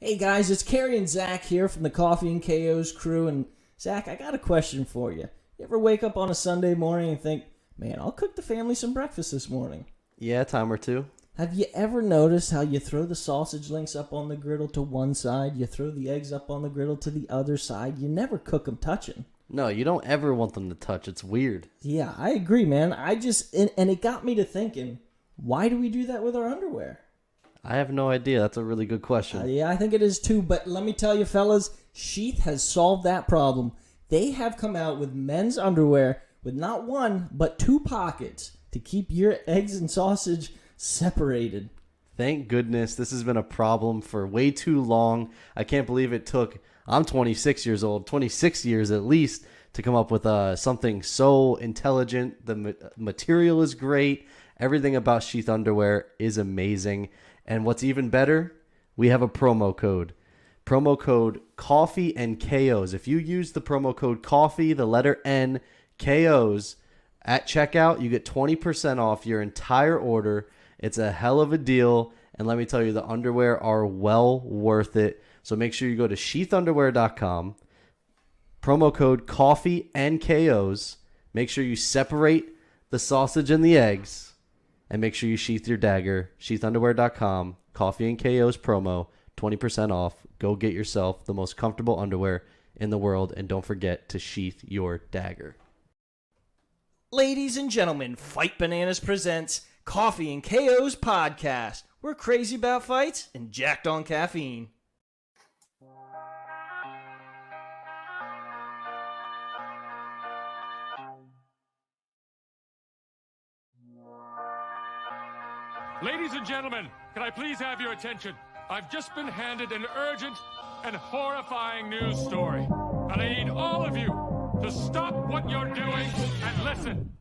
Hey guys, it's Carrie and Zach here from the Coffee and KO's crew. And Zach, I got a question for you. You ever wake up on a Sunday morning and think, man, I'll cook the family some breakfast this morning? Yeah, time or two. Have you ever noticed how you throw the sausage links up on the griddle to one side, you throw the eggs up on the griddle to the other side, you never cook them touching? No, you don't ever want them to touch. It's weird. Yeah, I agree, man. And it got me to thinking, why do we do that with our underwear? I have no idea. That's a really good question. Yeah, I think it is too. But let me tell you, fellas, Sheath has solved that problem. They have come out with men's underwear with not one, but two pockets to keep your eggs and sausage separated. Thank goodness. This has been a problem for way too long. I can't believe it took, I'm 26 years old, 26 years at least, to come up with something so intelligent. The material is great. Everything about Sheath underwear is amazing. And what's even better, we have a promo code. Promo code Coffee and KOs. If you use the promo code Coffee, the letter N, KOs, at checkout, you get 20% off your entire order. It's a hell of a deal. And let me tell you, the underwear are well worth it. So make sure you go to sheathunderwear.com. Promo code Coffee and KOs. Make sure you separate the sausage and the eggs. And make sure you sheath your dagger. Sheathunderwear.com. Coffee and KOs promo. 20% off. Go get yourself the most comfortable underwear in the world. And don't forget to sheath your dagger. Ladies and gentlemen, Fight Bananas presents Coffee and KO's podcast. We're crazy about fights and jacked on caffeine. Ladies and gentlemen, can I please have your attention? I've just been handed an urgent and horrifying news story. And I need all of you to stop what you're doing and listen.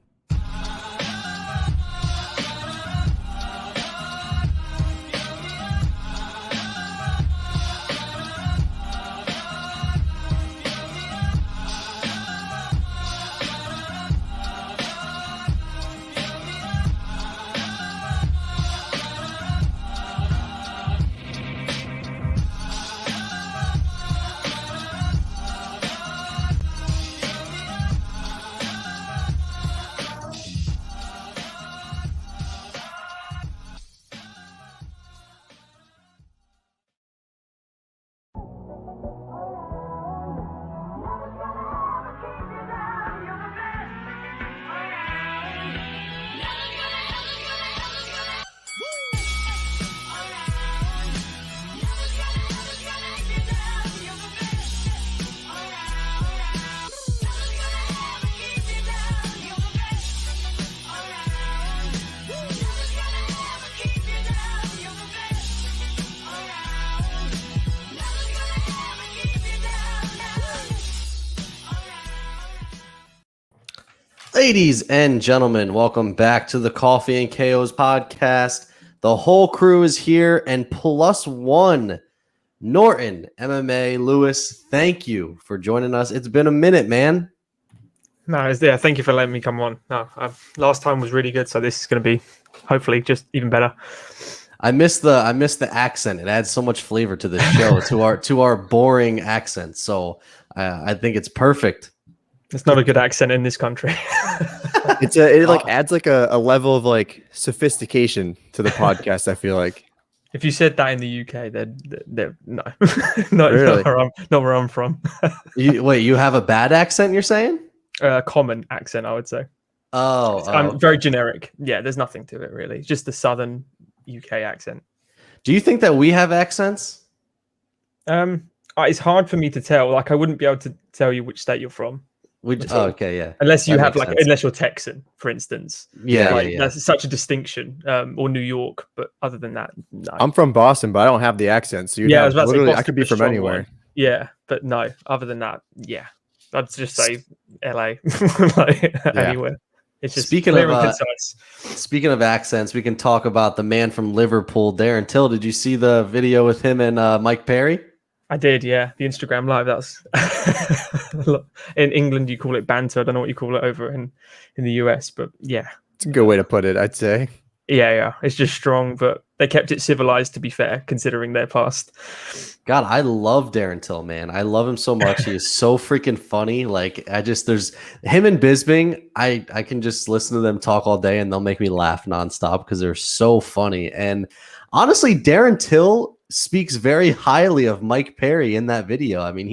Ladies and gentlemen, welcome back to the Coffee and KOs podcast. The whole crew is here, and plus one, Norton, MMA, Lewis, thank you for joining us. It's been a minute, man. No, thank you for letting me come on. No, last time was really good, so this is going to be hopefully just even better. I miss the accent. It adds so much flavor to the show, to our boring accent. So I think it's perfect. It's not a good accent in this country. It adds like a level of like sophistication to the podcast. I feel like if you said that in the UK, they're no, Really? not where I'm from. You have a bad accent, you're saying? Common accent, I would say. Oh, very generic. Yeah, there's nothing to it really. It's just the southern UK accent. Do you think that we have accents? It's hard for me to tell. Like, I wouldn't be able to tell you which state you're from. Okay, yeah. Unless you that have unless you're Texan, for instance. Yeah, That's such a distinction. Or New York, but other than that, no. I'm from Boston, but I don't have the accent. So I was about to say literally, I Boston's could be a from strong anywhere. one. Yeah, but no. Other than that, yeah, I'd just say LA, anywhere. It's just speaking clear of and concise. Speaking of accents, we can talk about the man from Liverpool, Darren Till. Did you see the video with him and Mike Perry? I did, yeah. The Instagram live. That's in England you call it banter. I don't know what you call it over in the US, but yeah, It's a good way to put it, I'd say. yeah. It's just strong, but They kept it civilized, to be fair, considering their past. God, I love Darren Till, man. I love him so much. He is so freaking funny. Like, there's him and Bisbing. I can just listen to them talk all day and they'll make me laugh nonstop because they're so funny. And honestly, Darren Till speaks very highly of Mike Perry in that video. I mean,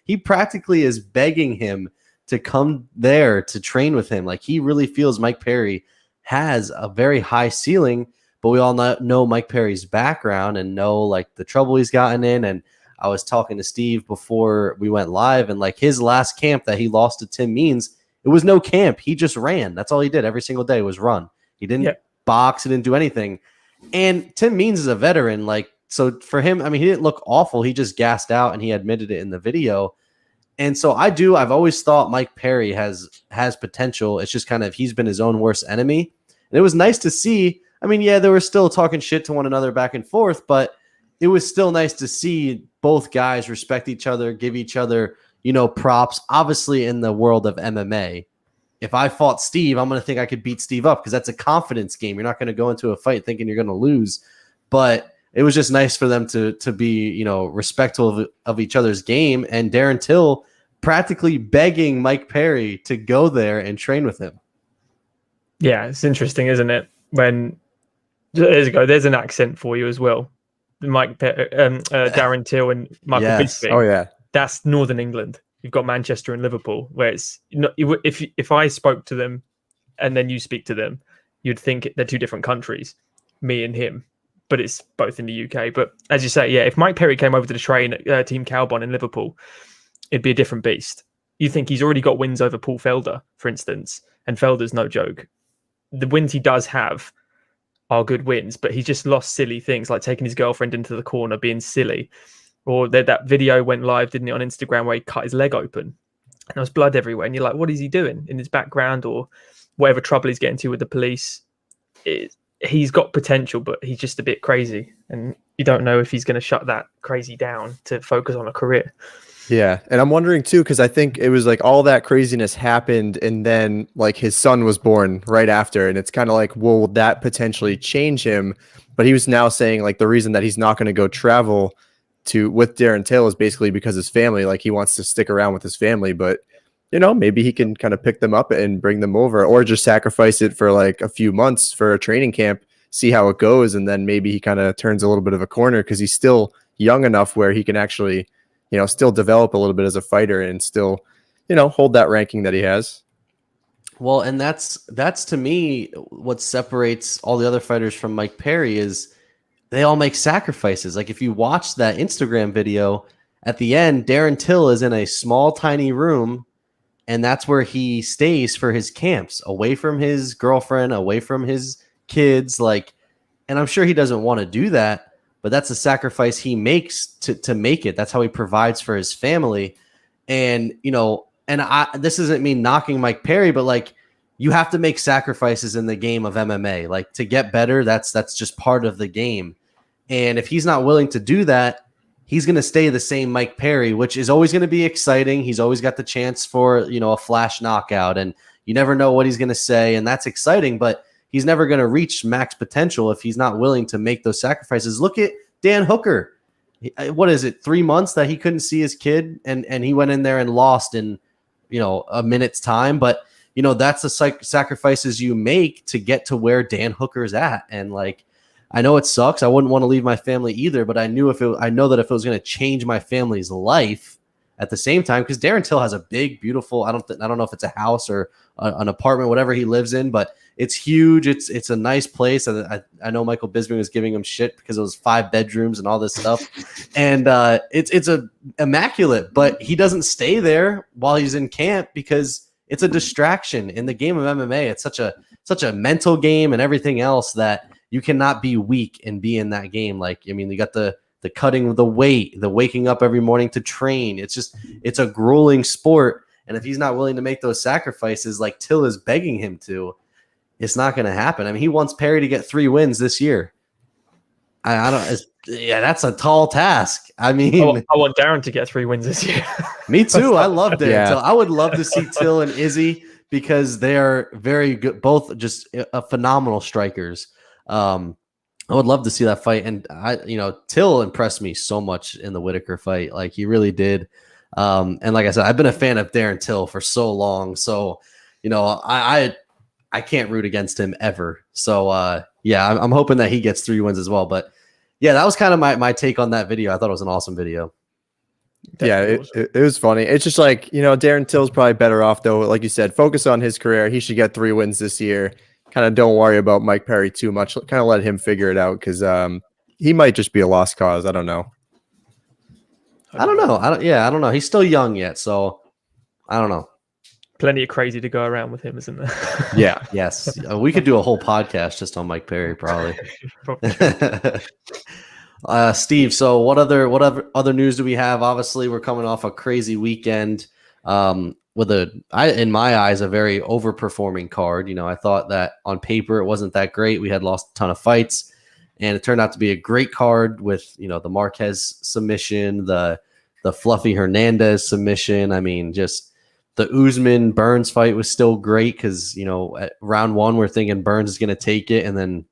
he practically is begging him to come there to train with him. Like, he really feels Mike Perry has a very high ceiling, but we all know Mike Perry's background and know like the trouble he's gotten in. And I was talking to Steve before we went live, and like his last camp that he lost to Tim Means, it was no camp. He just ran. That's all he did every single day was run. He didn't box. He didn't do anything. And Tim Means is a veteran. Like, so for him, I mean, he didn't look awful. He just gassed out and he admitted it in the video. And so I've always thought Mike Perry has potential. It's just kind of, he's been his own worst enemy. And it was nice to see. I mean, yeah, they were still talking shit to one another back and forth, but it was still nice to see both guys respect each other, give each other, props. Obviously, in the world of MMA, if I fought Steve, I'm going to think I could beat Steve up because that's a confidence game. You're not going to go into a fight thinking you're going to lose. But it was just nice for them to be, respectful of each other's game. And Darren Till practically begging Mike Perry to go there and train with him. Yeah, it's interesting, isn't it? When there's an accent for you as well. Darren Till and Michael Bisping. Oh yeah, that's Northern England. You've got Manchester and Liverpool, where it's if I spoke to them and then you speak to them, you'd think they're two different countries, me and him, but it's both in the UK. But as you say, yeah, if Mike Perry came over to the train at Team Cowbon in Liverpool, it'd be a different beast. You think he's already got wins over Paul Felder, for instance, and Felder's no joke. The wins he does have are good wins, but he's just lost silly things like taking his girlfriend into the corner, being silly. Or that video went live, didn't it, on Instagram where he cut his leg open and there was blood everywhere. And you're like, what is he doing in his background or whatever trouble he's getting to with the police? He's got potential, but he's just a bit crazy. And you don't know if he's going to shut that crazy down to focus on a career. Yeah. And I'm wondering too, because I think it was like all that craziness happened and then like his son was born right after. And it's kind of like, will that potentially change him? But he was now saying like the reason that he's not going to go travel with Darren Till is basically because his family, like he wants to stick around with his family. But, maybe he can kind of pick them up and bring them over or just sacrifice it for like a few months for a training camp, see how it goes. And then maybe he kind of turns a little bit of a corner because he's still young enough where he can actually still develop a little bit as a fighter and still, hold that ranking that he has. Well, and that's to me what separates all the other fighters from Mike Perry is they all make sacrifices. Like if you watch that Instagram video at the end, Darren Till is in a small, tiny room, and that's where he stays for his camps, away from his girlfriend, away from his kids. And I'm sure he doesn't want to do that. But that's a sacrifice he makes to make it. That's how he provides for his family. And, this isn't me knocking Mike Perry, but you have to make sacrifices in the game of MMA. To get better, that's just part of the game. And if he's not willing to do that, he's going to stay the same Mike Perry, which is always going to be exciting. He's always got the chance for, a flash knockout, and you never know what he's going to say. And that's exciting, but he's never going to reach max potential if he's not willing to make those sacrifices. Look at Dan Hooker. What is it, 3 months that he couldn't see his kid, and he went in there and lost in, a minute's time. But, that's the sacrifices you make to get to where Dan Hooker's at. And I know it sucks. I wouldn't want to leave my family either, but I know that if it was going to change my family's life at the same time, because Darren Till has a big, beautiful, I don't know if it's a house or an apartment, whatever he lives in, but it's huge. It's a nice place. I know Michael Bisping was giving him shit because it was 5 bedrooms and all this stuff. And it's immaculate, but he doesn't stay there while he's in camp because it's a distraction in the game of MMA. It's such a mental game and everything else that you cannot be weak and be in that game. You got the cutting of the weight, the waking up every morning to train. It's a grueling sport. And if he's not willing to make those sacrifices like Till is begging him to, it's not going to happen. I mean, he wants Perry to get 3 wins this year. That's a tall task. I mean, I want Darren to get 3 wins this year. Me too. I love Darren Till. I would love to see Till and Izzy because they are very good, both just phenomenal strikers. I would love to see that fight. And Till impressed me so much in the Whitaker fight. Like he really did. And like I said, I've been a fan of Darren Till for so long. So, I can't root against him ever. So, I'm hoping that he gets 3 wins as well. But yeah, that was kind of my take on that video. I thought it was an awesome video. Definitely. Yeah, it was funny. It's just like, Darren Till's probably better off though. Like you said, focus on his career. He should get 3 wins this year. Kind of don't worry about Mike Perry too much. Kind of let him figure it out because he might just be a lost cause. I don't know. I don't know. I don't know. He's still young yet, so I don't know. Plenty of crazy to go around with him, isn't there? Yeah. Yes. We could do a whole podcast just on Mike Perry, probably. Steve, so what other news do we have? Obviously, we're coming off a crazy weekend with in my eyes, a very overperforming card. I thought that on paper it wasn't that great. We had lost a ton of fights, and it turned out to be a great card with the Marquez submission, the Fluffy Hernandez submission. I mean, just the Usman Burns fight was still great because at round 1 we're thinking Burns is going to take it, and then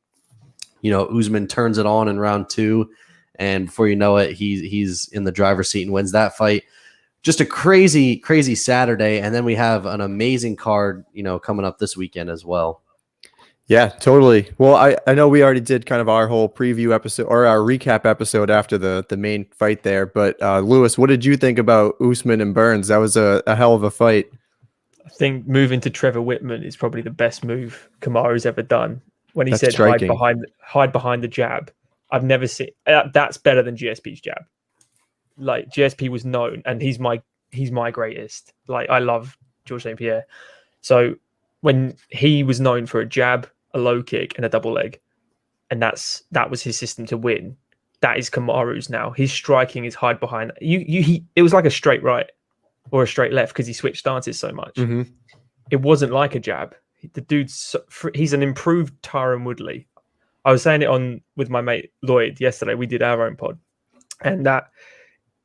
Usman turns it on in round 2, and before you know it, he's in the driver's seat and wins that fight. Just a crazy, crazy Saturday, and then we have an amazing card, coming up this weekend as well. Yeah, totally. Well, I know we already did kind of our whole preview episode or our recap episode after the main fight there, but Lewis, what did you think about Usman and Burns? That was a hell of a fight. I think moving to Trevor Whitman is probably the best move Kamaru's ever done. When he said hide behind the jab, I've never seen that's better than GSP's jab. Like GSP was known, and he's my greatest. Like I love Georges St. Pierre. So when he was known for a jab, a low kick, and a double leg, and that was his system to win. That is Kamaru's now. His striking is hide behind. It was like a straight right or a straight left because he switched stances so much. Mm-hmm. It wasn't like a jab. The dude's he's an improved Tyron Woodley. I was saying it with my mate Lloyd yesterday. We did our own pod, and that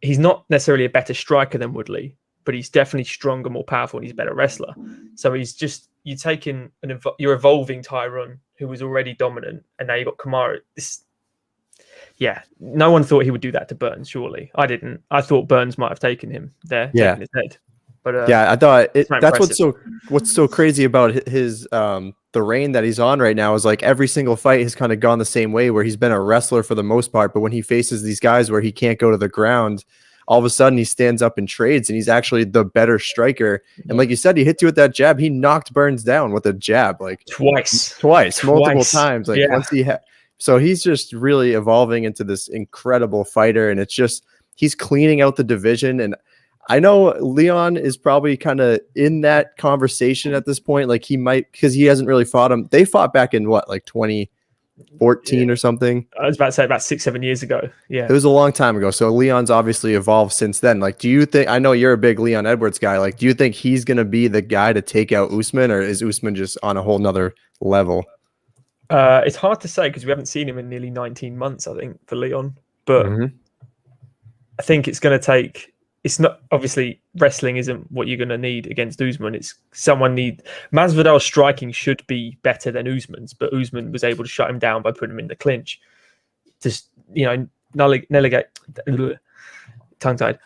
he's not necessarily a better striker than Woodley, but he's definitely stronger, more powerful, and he's a better wrestler. So you're taking you're evolving Tyron, who was already dominant, and now you got Kamaru. No one thought he would do that to Burns. Surely, I didn't. I thought Burns might have taken him there, taken his head. But I thought that's what's so crazy about his the reign that he's on right now is like every single fight has kind of gone the same way where he's been a wrestler for the most part, but when he faces these guys where he can't go to the ground, all of a sudden he stands up and trades and he's actually the better striker. And like you said, he hit you with that jab. He knocked Burns down with a jab like twice, multiple times. Like once so he's just really evolving into this incredible fighter, and it's just he's cleaning out the division. And I know Leon is probably kind of in that conversation at this point. Like he might, because he hasn't really fought him. They fought back in what, like 2014 or something? I was about to say about 6-7 years ago. Yeah. It was a long time ago. So Leon's obviously evolved since then. Like, do you think, I know you're a big Leon Edwards guy. Like, do you think he's going to be the guy to take out Usman, or is Usman just on a whole nother level? It's hard to say because we haven't seen him in nearly 19 months, I think, for Leon. But I think it's going to take. It's not obviously wrestling isn't what you're going to need against Usman. It's Masvidal's striking should be better than Usman's, but Usman was able to shut him down by putting him in the clinch. Just tongue-tied,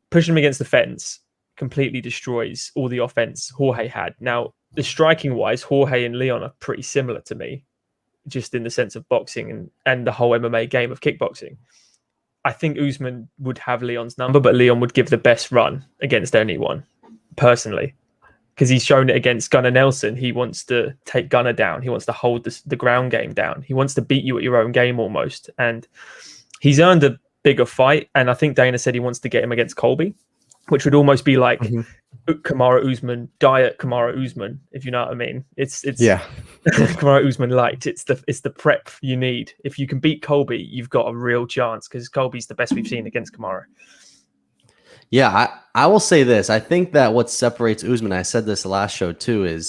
pushing him against the fence completely destroys all the offense Jorge had. Now, the striking wise, Jorge and Leon are pretty similar to me, just in the sense of boxing and the whole MMA game of kickboxing. I think Usman would have Leon's number, but Leon would give the best run against anyone, personally, because he's shown it against Gunnar Nelson. He wants to take Gunnar down. He wants to hold the ground game down. He wants to beat you at your own game almost. And he's earned a bigger fight. And I think Dana said he wants to get him against Colby, which would almost be like Kamaru Usman, diet Kamaru Usman, if you know what I mean. It's Kamaru Usman light. It's the prep you need. If you can beat Colby, you've got a real chance because Colby's the best we've seen against Kamaru. Yeah, I will say this. I think that what separates Usman, I said this last show too,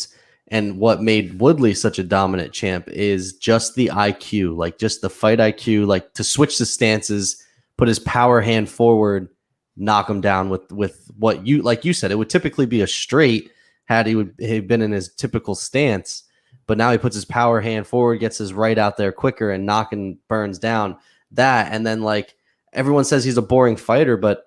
and what made Woodley such a dominant champ is just the IQ, like just the fight IQ, like to switch the stances, put his power hand forward, knock him down with what you, like you said, it would typically be a straight had he been in his typical stance. but now he puts his power hand forward, gets his right out there quicker and knocking Burns down. That, and then like everyone says he's a boring fighter, but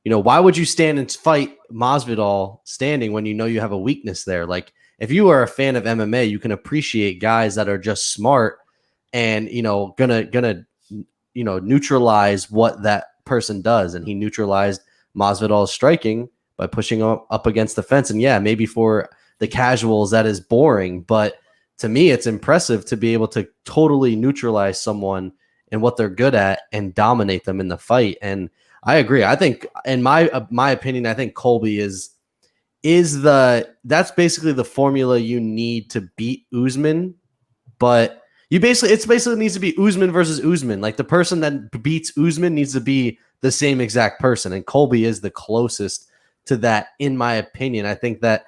why would you stand and fight Masvidal standing when you have a weakness there? Like if you are a fan of MMA, you can appreciate guys that are just smart and gonna neutralize what that person does, and he neutralized Masvidal's striking by pushing him up against the fence. And yeah, maybe for the casuals that is boring, but to me it's impressive to be able to totally neutralize someone and what they're good at and dominate them in the fight. And I agree. I think, in my opinion, I think Colby that's basically the formula you need to beat Usman, but it basically needs to be Usman versus Usman. Like the person that beats Usman needs to be the same exact person, and Colby is the closest to that, in my opinion. I think that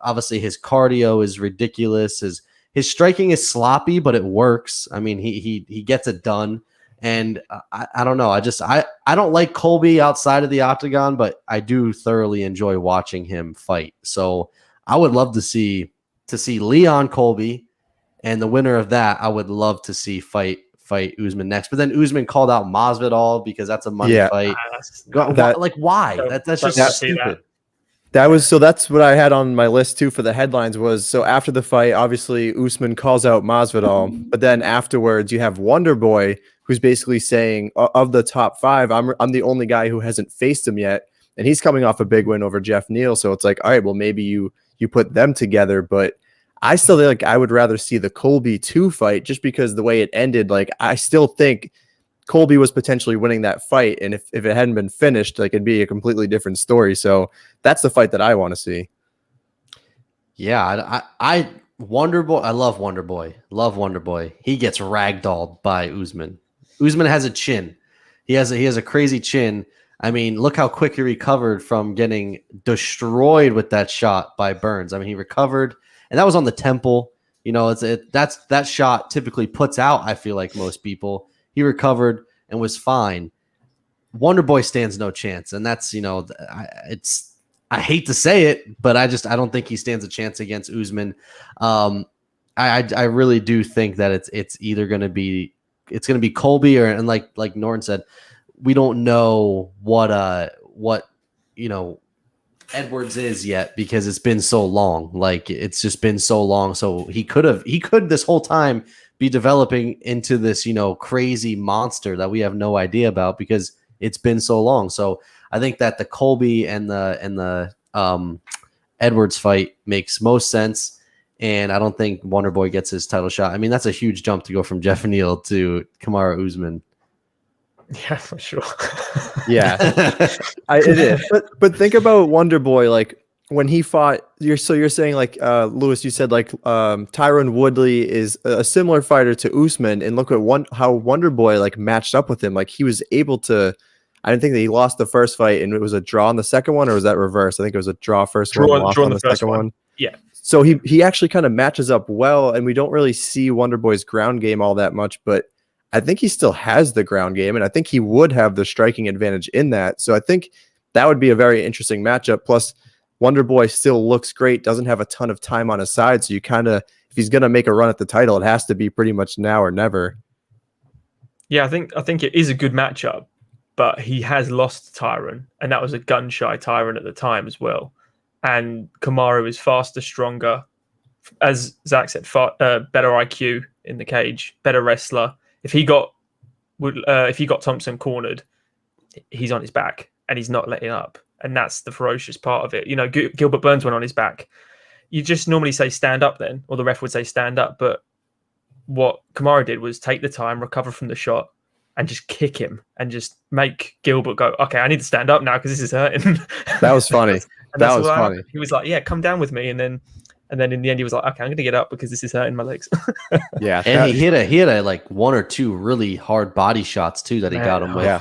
obviously his cardio is ridiculous. His striking is sloppy, but it works. I mean, he gets it done, and I don't know. I don't like Colby outside of the octagon, but I do thoroughly enjoy watching him fight. So I would love to see Leon Colby. And the winner of that, I would love to see fight Usman next. But then Usman called out Masvidal because that's a money fight. Why? That's just stupid. That's what I had on my list too for the headlines was, so after the fight, obviously Usman calls out Masvidal, but then afterwards you have Wonder Boy who's basically saying of the top 5, I'm the only guy who hasn't faced him yet. And he's coming off a big win over Jeff Neal. So it's like, all right, well, maybe you put them together, but I still think I would rather see the Colby 2 fight just because the way it ended. Like, I still think Colby was potentially winning that fight. And if it hadn't been finished, like it'd be a completely different story. So that's the fight that I want to see. Yeah. I Wonder Boy. I love Wonder Boy. He gets ragdolled by Usman. Usman has a chin. He has a crazy chin. I mean, look how quick he recovered from getting destroyed with that shot by Burns. I mean, he recovered. And that was on the temple. That shot typically puts out, I feel like, most people. He recovered and was fine. Wonder Boy stands no chance. And that's, I hate to say it, but I don't think he stands a chance against Usman. I really do think that it's either going to be Colby and like Norton said, we don't know what Edwards is yet because it's been so long. Like it's just been so long. So he could this whole time be developing into this, crazy monster that we have no idea about because it's been so long. So I think that the Colby and the Edwards fight makes most sense. And I don't think Wonder Boy gets his title shot. I mean, that's a huge jump to go from Jeff Neal to Kamaru Usman. Yeah, for sure. Yeah, it is. But think about Wonder Boy, like when he fought. You're saying like Lewis, you said like Tyron Woodley is a similar fighter to Usman, and look at how Wonder Boy like matched up with him. Like he was able to. I didn't think that he lost the first fight, and it was a draw in the second one, or was that reverse? I think it was a draw first one, loss on the second one. Yeah. So he actually kind of matches up well, and we don't really see Wonder Boy's ground game all that much, but I think he still has the ground game, and I think he would have the striking advantage in that. So I think that would be a very interesting matchup. Plus, Wonder Boy still looks great, doesn't have a ton of time on his side. So you kind of, if he's going to make a run at the title, it has to be pretty much now or never. Yeah, I think it is a good matchup, but he has lost Tyron, and that was a gun-shy Tyron at the time as well. And Kamaru is faster, stronger, as Zach said, better IQ in the cage, better wrestler. If he got Thompson cornered, he's on his back and he's not letting up, and that's the ferocious part of it. Gilbert Burns went on his back. You just normally say stand up then, or the ref would say stand up, but what Kamaru did was take the time, recover from the shot, and just kick him and just make Gilbert go, okay, I need to stand up now because this is hurting. That was funny. That was funny. He was like, yeah, come down with me, and then in the end, he was like, okay, I'm going to get up because this is hurting my legs. Yeah. And he hit a like one or two really hard body shots too that he got him with. Yeah.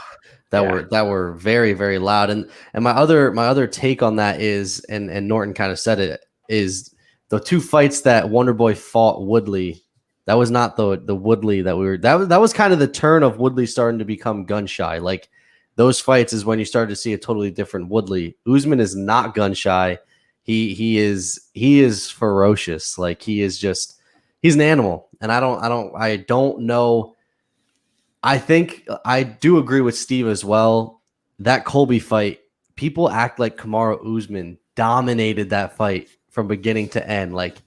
That were very, very loud. And my other take on that is, and Norton kind of said it, is the two fights that Wonder Boy fought Woodley. That was not the Woodley that we were. That was kind of the turn of Woodley starting to become gun shy. Like those fights is when you started to see a totally different Woodley. Usman is not gun shy. He is ferocious. Like he is just he's an animal, and I don't know. I think I do agree with Steve as well. That Colby fight, people act like Kamaru Usman dominated that fight from beginning to end. Like,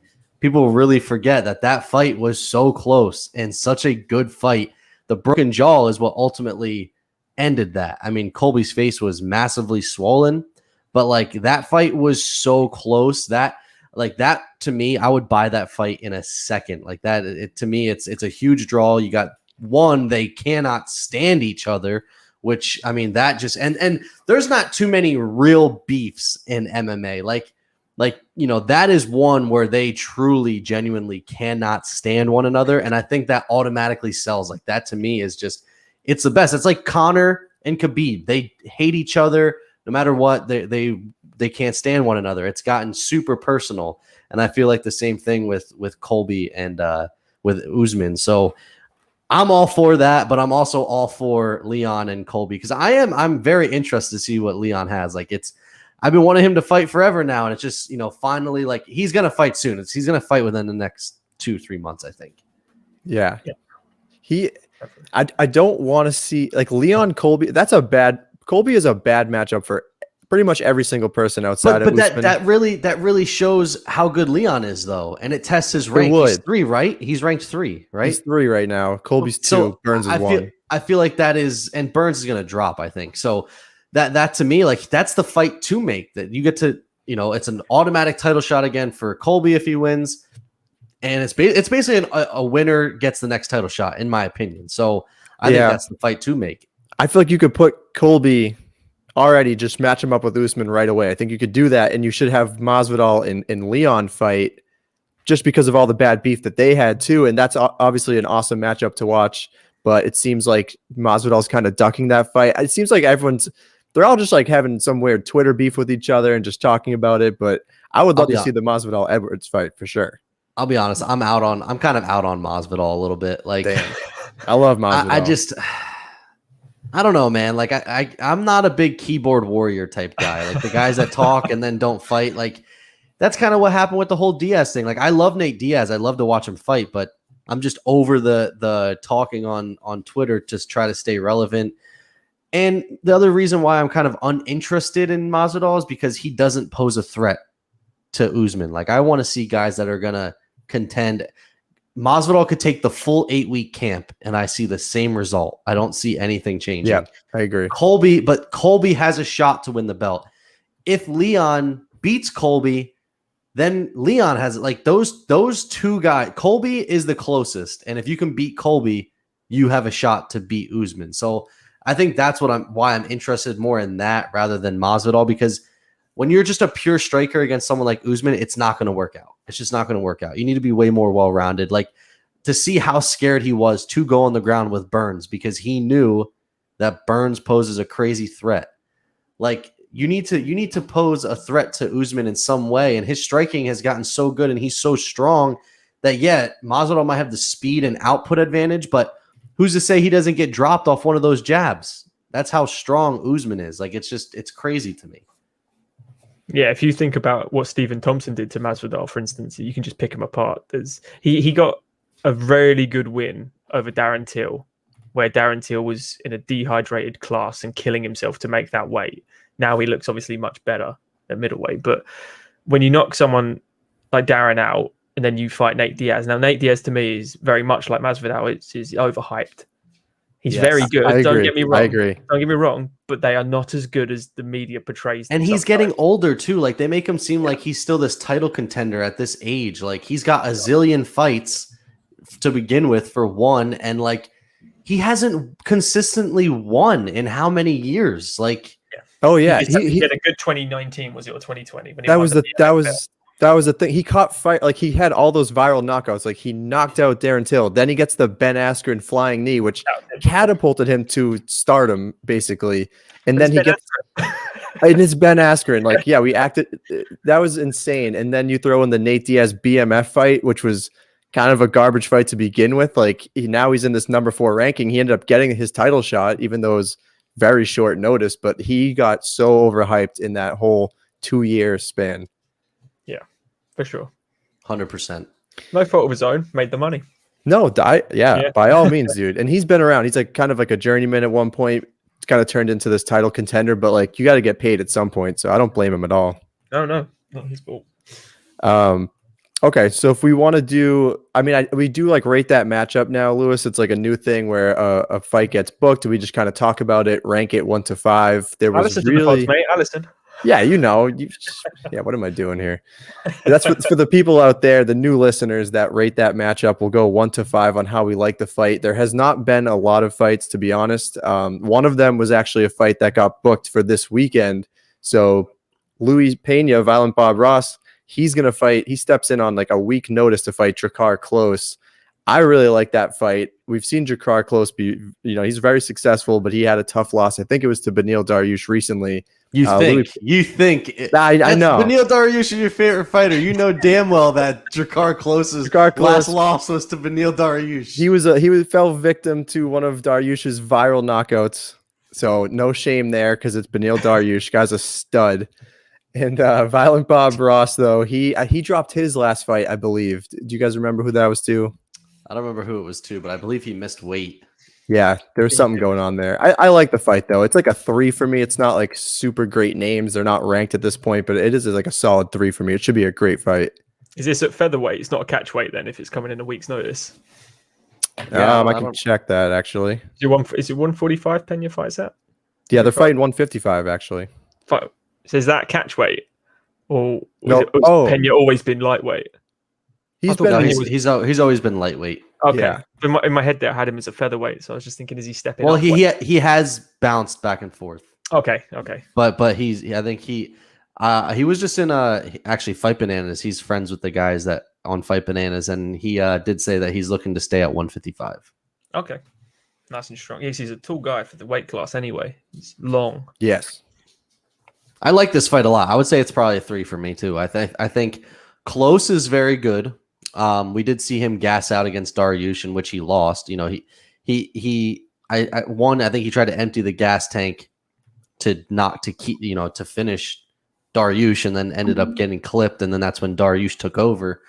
people really forget that fight was so close and such a good fight. The broken jaw is what ultimately ended that. I mean, Colby's face was massively swollen, but like that fight was so close that to me, I would buy that fight in a second. Like that, to me, it's a huge draw. You got one, they cannot stand each other, which I mean, that just and there's not too many real beefs in MMA. Like, that is one where they truly, genuinely cannot stand one another. And I think that automatically sells. Like, that to me is just, it's the best. It's like Conor and Khabib. They hate each other no matter what. They can't stand one another. It's gotten super personal. And I feel like the same thing with Colby and with Usman. So I'm all for that, but I'm also all for Leon and Colby, because I'm very interested to see what Leon has. Like, I've been wanting him to fight forever now, and it's just, finally, like, he's gonna fight soon. He's gonna fight within the next 2-3 months, I think. Yeah. I don't want to see like Leon Colby. Colby is a bad matchup for pretty much every single person outside of Usman. that really shows how good Leon is, though, and it tests his rank. He's 3, right? He's ranked 3, right? He's 3 right now. Colby's 2. Burns is 1. I feel like that is, and Burns is gonna drop, I think. So that to me, like, that's the fight to make. That you get to, it's an automatic title shot again for Colby if he wins, and it's basically a winner gets the next title shot, in my opinion. So I think that's the fight to make. I feel like you could put Colby already, just match him up with Usman right away. I think you could do that, and you should have Masvidal and Leon fight just because of all the bad beef that they had too, and that's obviously an awesome matchup to watch. But it seems like Masvidal's kind of ducking that fight. It seems like they're all just like having some weird Twitter beef with each other and just talking about it. But I would love to see the Masvidal Edwards fight for sure. I'll be honest. I'm kind of out on Masvidal a little bit. Like, damn. I love Masvidal. I don't know, man. Like, I'm not a big keyboard warrior type guy. Like, the guys that talk and then don't fight. Like, that's kind of what happened with the whole Diaz thing. Like, I love Nate Diaz. I love to watch him fight, but I'm just over the talking on Twitter to try to stay relevant. And the other reason why I'm kind of uninterested in Masvidal is because he doesn't pose a threat to Usman. Like, I want to see guys that are going to contend. Masvidal could take the full 8-week camp and I see the same result. I don't see anything changing. Yeah, I agree. Colby has a shot to win the belt. If Leon beats Colby, then Leon has it. Like, those two guys, Colby is the closest. And if you can beat Colby, you have a shot to beat Usman. So I think that's why I'm interested more in that rather than Masvidal, because when you're just a pure striker against someone like Usman, it's not going to work out. It's just not going to work out. You need to be way more well-rounded. Like, to see how scared he was to go on the ground with Burns, because he knew that Burns poses a crazy threat. Like, you need to pose a threat to Usman in some way, and his striking has gotten so good and he's so strong that, Masvidal might have the speed and output advantage, but who's to say he doesn't get dropped off one of those jabs? That's how strong Usman is. Like, it's crazy to me. Yeah, if you think about what Stephen Thompson did to Masvidal, for instance, you can just pick him apart. He got a really good win over Darren Till, where Darren Till was in a dehydrated class and killing himself to make that weight. Now he looks obviously much better at middleweight. But when you knock someone like Darren out and then you fight Nate Diaz, now Nate Diaz to me is very much like Masvidal. It's overhyped. He's very good. Don't get me wrong. I agree. Don't get me wrong, but they are not as good as the media portrays. And he's getting older too. Like, they make him seem like he's still this title contender at this age. Like, he's got a zillion fights to begin with for one, and like, he hasn't consistently won in how many years? Like, oh yeah, he had a good 2019, was it, or 2020? When that was the thing. He caught fight, like, he had all those viral knockouts. Like, he knocked out Darren Till. Then he gets the Ben Askren flying knee, which catapulted him to stardom, basically. And then he gets and it's Ben Askren. Like, yeah, we acted. That was insane. And then you throw in the Nate Diaz BMF fight, which was kind of a garbage fight to begin with. Like, now he's in this number 4 ranking. He ended up getting his title shot, even though it was very short notice. But he got so overhyped in that whole 2-year span. For sure. 100%. No fault of his own. Made the money. No, Yeah. by all means, dude. And he's been around. He's like kind of like a journeyman at one point. It's kind of turned into this title contender, but like you got to get paid at some point. So I don't blame him at all. No, not his fault. Okay, so if we want to do, we do like rate that matchup now, Lewis. It's like a new thing where a fight gets booked. We just kind of talk about it, rank it 1 to 5. There was really, mate. Allison. yeah, yeah. What am I doing here? That's for the people out there, the new listeners that rate that matchup. We'll go 1 to 5 on how we like the fight. There has not been a lot of fights, to be honest. One of them was actually a fight that got booked for this weekend. So Luis Pena, Violent Bob Ross. He's going to fight. He steps in on like a week notice to fight Drakkar Klose. I really like that fight. We've seen Drakkar Klose be, he's very successful, but he had a tough loss. I think it was to Beneil Dariush recently. You think? I know. Beneil Dariush is your favorite fighter. You know damn well that Drakkar Klose's last loss was to Beneil Dariush. He fell victim to one of Dariush's viral knockouts. So no shame there because it's Beneil Dariush. Guy's a stud. And Violent Bob Ross, though, he dropped his last fight, I believe. Do you guys remember who that was to? I don't remember who it was to, but I believe he missed weight. Yeah, there was something going on there. I like the fight, though. It's like a 3 for me. It's not like super great names. They're not ranked at this point, but it is like a solid 3 for me. It should be a great fight. Is this at featherweight? It's not a catch weight then if it's coming in a week's notice. I can check that, actually. Is it 145 Pena fights at? Yeah, they're fighting 155, actually. So is that catch weight? Or no, Pena always been lightweight? He's always been lightweight. Okay. Yeah. In my head there, I had him as a featherweight, so I was just thinking, is he stepping? Well, he has bounced back and forth. Okay. But I think he was just in actually Fight Bananas. He's friends with the guys that on Fight Bananas, and he did say that he's looking to stay at 155. Okay, nice and strong. Yes, he's a tall guy for the weight class anyway. He's long. Yes. I like this fight a lot. I would say it's probably a 3 for me too. I think Klose is very good. We did see him gas out against Dariush, in which he lost. I think he tried to empty the gas tank to finish Dariush, and then ended up getting clipped, and then that's when Dariush took over.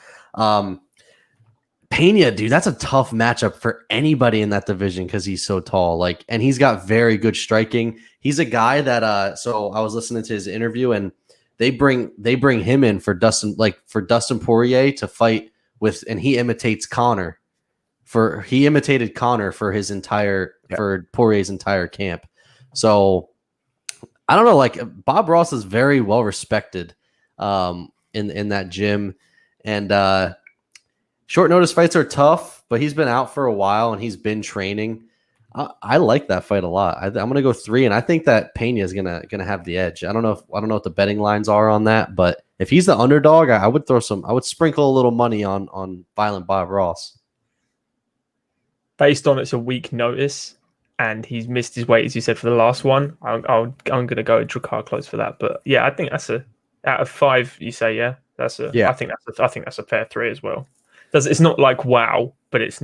Pena, dude, that's a tough matchup for anybody in that division because he's so tall. And he's got very good striking. He's a guy that so I was listening to his interview, and they bring him in for Dustin Poirier to fight with, and he imitated Conor for his for Poirier's entire camp. So I don't know, Bob Ross is very well respected in that gym, and short notice fights are tough, but he's been out for a while and he's been training. I like that fight a lot. I'm gonna go 3, and I think that Pena is gonna have the edge. I don't know what the betting lines are on that, but if he's the underdog, I would sprinkle a little money on Violent Bob Ross. Based on it's a week notice, and he's missed his weight, as you said, for the last one. I'm gonna go Drakkar Klose for that. But yeah, I think that's out of 5. You say I think that's a fair 3 as well. It's not like wow, but it's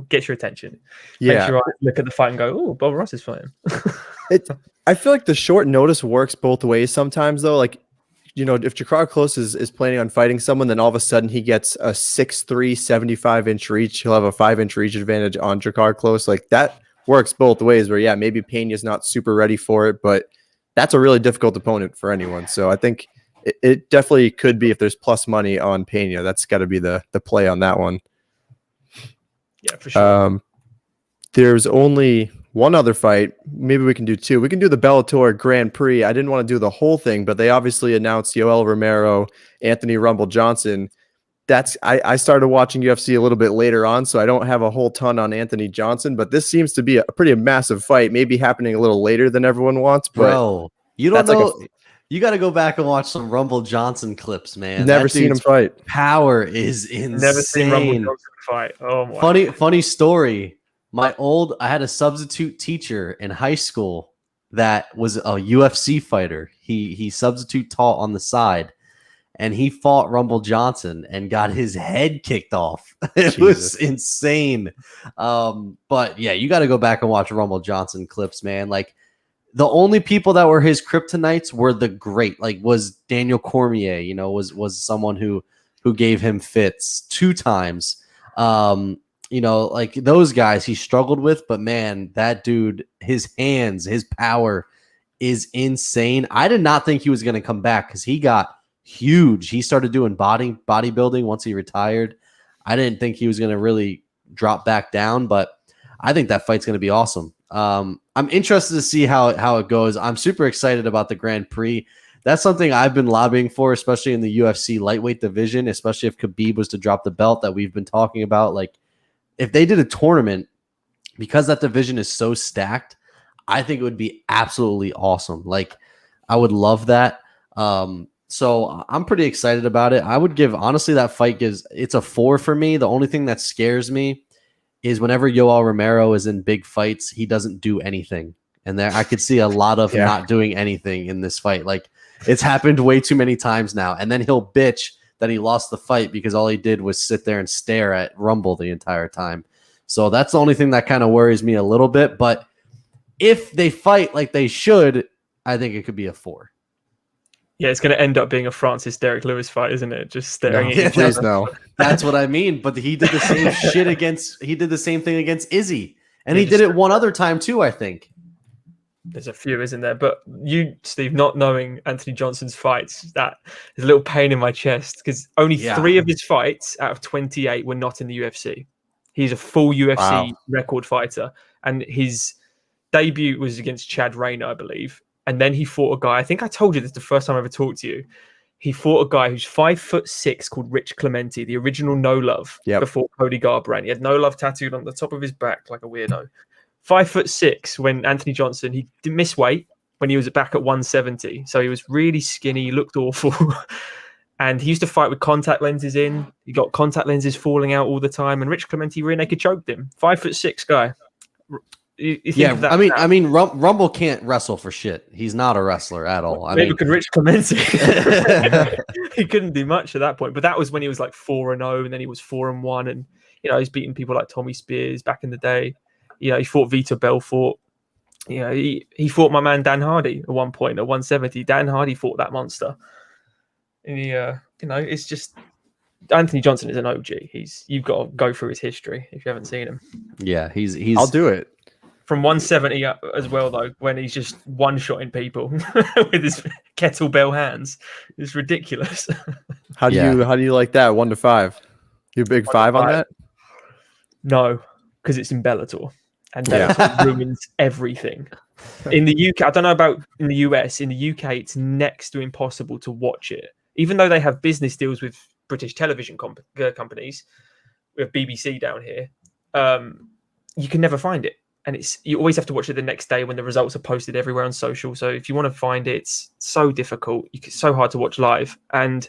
gets your attention. Yeah, makes your eyes look at the fight and go, oh, Bob Ross is fighting. I feel like the short notice works both ways sometimes, though. If Drakkar Klose is planning on fighting someone, then all of a sudden he gets a 6'3", 75-inch reach. He'll have a 5-inch reach advantage on Drakkar Klose. That works both ways. Where maybe Pena's not super ready for it, but that's a really difficult opponent for anyone. So I think it definitely could be, if there's plus money on Pena, that's got to be the play on that one. Yeah, for sure. There's only one other fight. Maybe we can do 2. We can do the Bellator Grand Prix. I didn't want to do the whole thing, but they obviously announced Yoel Romero, Anthony Rumble Johnson. I started watching UFC a little bit later on, so I don't have a whole ton on Anthony Johnson, but this seems to be a pretty massive fight, maybe happening a little later than everyone wants. But bro, you don't know. You got to go back and watch some Rumble Johnson clips, man. Never seen him fight. Power is insane. Never seen Rumble Johnson fight. Oh my! Funny story. I had a substitute teacher in high school that was a UFC fighter. He substitute taught on the side, and he fought Rumble Johnson and got his head kicked off. It was insane. But yeah, you got to go back and watch Rumble Johnson clips, man. The only people that were his kryptonites were the great, was Daniel Cormier, was someone who who gave him fits 2 times. Like those guys he struggled with, but man, that dude, his hands, his power is insane. I did not think he was going to come back because he got huge. He started doing bodybuilding once he retired. I didn't think he was going to really drop back down, but I think that fight's going to be awesome. I'm interested to see how it goes. I'm super excited about the Grand Prix. That's something I've been lobbying for, especially in the UFC lightweight division, especially if Khabib was to drop the belt that we've been talking about. Like, if they did a tournament, because that division is so stacked, I think it would be absolutely awesome. Like, I would love that. So I'm pretty excited about it. I would give, honestly, that fight it's a 4 for me. The only thing that scares me is whenever Yoel Romero is in big fights, he doesn't do anything. And there, I could see a lot of not doing anything in this fight. Like, it's happened way too many times now. And then he'll bitch that he lost the fight because all he did was sit there and stare at Rumble the entire time. So that's the only thing that kind of worries me a little bit. But if they fight like they should, I think it could be a 4. Yeah, it's going to end up being a Francis Derrick Lewis fight, isn't it? Just staring at each Please other. no. That's what I mean. But he did the same he did the same thing against Izzy. And he did it one other time too, I think. There's a few, isn't there? But you, Steve, not knowing Anthony Johnson's fights, that is a little pain in my chest because only 3 of his fights out of 28 were not in the UFC. He's a full UFC record fighter. And his debut was against Chad Rayner, I believe. And then he fought a guy, I think I told you this the first time I ever talked to you. He fought a guy who's 5'6" called Rich Clemente, the original No Love before Cody Garbrandt. He had No Love tattooed on the top of his back like a weirdo. 5'6" when Anthony Johnson, he didn't miss weight when he was back at 170. So he was really skinny, he looked awful. And he used to fight with contact lenses in. He got contact lenses falling out all the time. And Rich Clemente rear naked choked him. 5'6" guy. I mean, Rumble can't wrestle for shit. He's not a wrestler at all. Maybe could Rich Clemente. He couldn't do much at that point. But that was when he was like 4-0, and then he was 4-1, and he's beating people like Tommy Spears back in the day. He fought Vitor Belfort. He fought my man Dan Hardy at one point at 170. Dan Hardy fought that monster. And it's just Anthony Johnson is an OG. You've got to go through his history if you haven't seen him. Yeah, he's. I'll do it. From 170 up as well, though, when he's just one-shotting people with his kettlebell hands. It's ridiculous. How do you like that? 1 to 5? You big 5 on that? No, because it's in Bellator. And Bellator ruins everything. In the UK, I don't know about in the US. In the UK, it's next to impossible to watch it. Even though they have business deals with British television companies, we have BBC down here, you can never find it. And you always have to watch it the next day when the results are posted everywhere on social. So if you want to find it, it's so difficult. It's so hard to watch live. And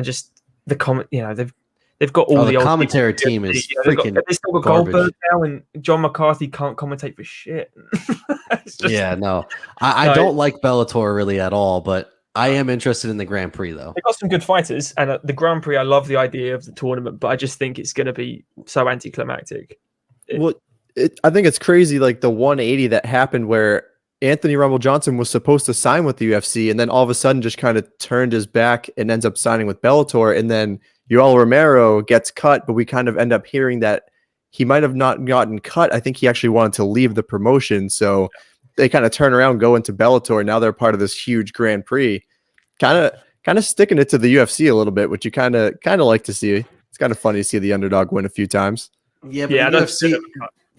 just the comment, they've got all the old commentary team is freaking they still got Goldberg now, and John McCarthy can't commentate for shit. I don't like Bellator really at all, but I am interested in the Grand Prix though. They've got some good fighters, and the Grand Prix, I love the idea of the tournament, but I just think it's going to be so anticlimactic. I think it's crazy, like the 180 that happened where Anthony Rumble Johnson was supposed to sign with the UFC, and then all of a sudden just kind of turned his back and ends up signing with Bellator, and then Yoel Romero gets cut, but we kind of end up hearing that he might have not gotten cut. I think he actually wanted to leave the promotion, so they kind of turn around, go into Bellator, and now they're part of this huge Grand Prix. Kind of sticking it to the UFC a little bit, which you kind of like to see. It's kind of funny to see the underdog win a few times. Yeah, but the UFC,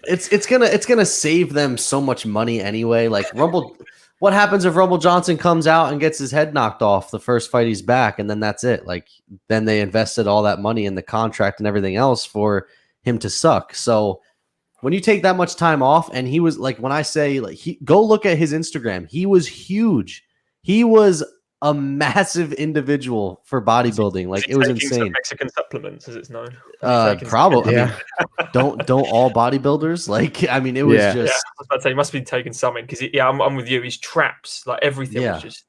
it's gonna save them so much money anyway. Like Rumble, what happens if Rumble Johnson comes out and gets his head knocked off the first fight he's back, and then that's it? Like then they invested all that money in the contract and everything else for him to suck. So when you take that much time off, and he was like, when I say like go look at his Instagram, he was huge. He was a massive individual for bodybuilding. Like it was insane. Mexican supplements, as it's known. Probably. Yeah. I mean, don't all bodybuilders? Like, I mean, it was just. Yeah, I was about to say, he must be taking something because I'm with you. His traps, like everything, was just.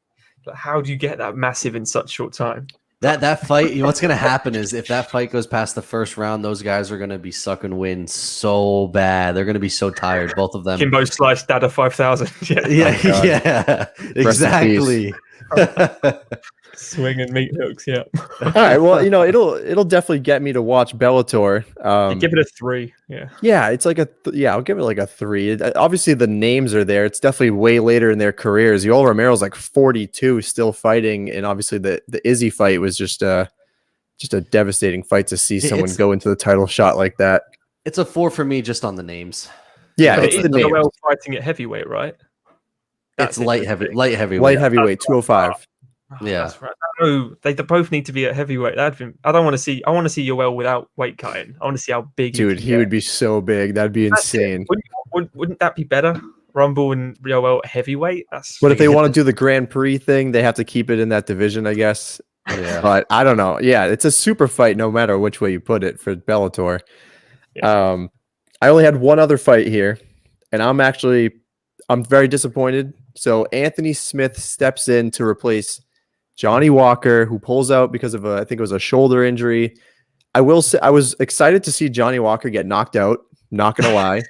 Like, how do you get that massive in such short time? That fight, what's going to happen is if that fight goes past the first round, those guys are going to be sucking wind so bad. They're going to be so tired, both of them. Kimbo sliced Dada 5,000. Yeah, exactly. Swinging meat hooks, yeah. All right, well, it'll definitely get me to watch Bellator. Give it a 3, yeah. Yeah, it's like I'll give it like a 3. Obviously, the names are there. It's definitely way later in their careers. Yoel Romero's like 42, still fighting, and obviously the Izzy fight was just a devastating fight to see someone go into the title shot like that. It's a 4 for me just on the names. Yeah, But it's it the is names. Noel fighting at heavyweight, right? It's light heavyweight. Light heavyweight, 205. Yeah. That's right. No, they both need to be at heavyweight. I want to see Yoel without weight cutting. I want to see how big. Dude, he would be so big. That'd be insane. Wouldn't that be better? Rumble and Yoel at heavyweight. But if they want to do the Grand Prix thing, they have to keep it in that division, I guess. Yeah. But I don't know. Yeah, it's a super fight no matter which way you put it for Bellator. Yeah. I only had one other fight here, and I'm very disappointed. So Anthony Smith steps in to replace Johnny Walker, who pulls out because of I think it was a shoulder injury. I will say I was excited to see Johnny Walker get knocked out. Not gonna lie.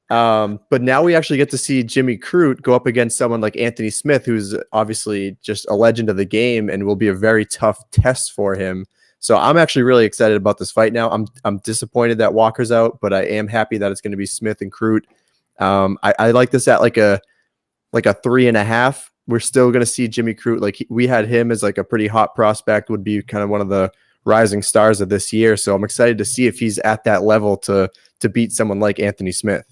But now we actually get to see Jimmy Crute go up against someone like Anthony Smith, who's obviously just a legend of the game and will be a very tough test for him. So I'm actually really excited about this fight now. I'm disappointed that Walker's out, but I am happy that it's going to be Smith and Crute. I like this at like a 3.5. We're still going to see Jimmy Crute. Like we had him as like a pretty hot prospect, would be kind of one of the rising stars of this year. So I'm excited to see if he's at that level to beat someone like Anthony Smith.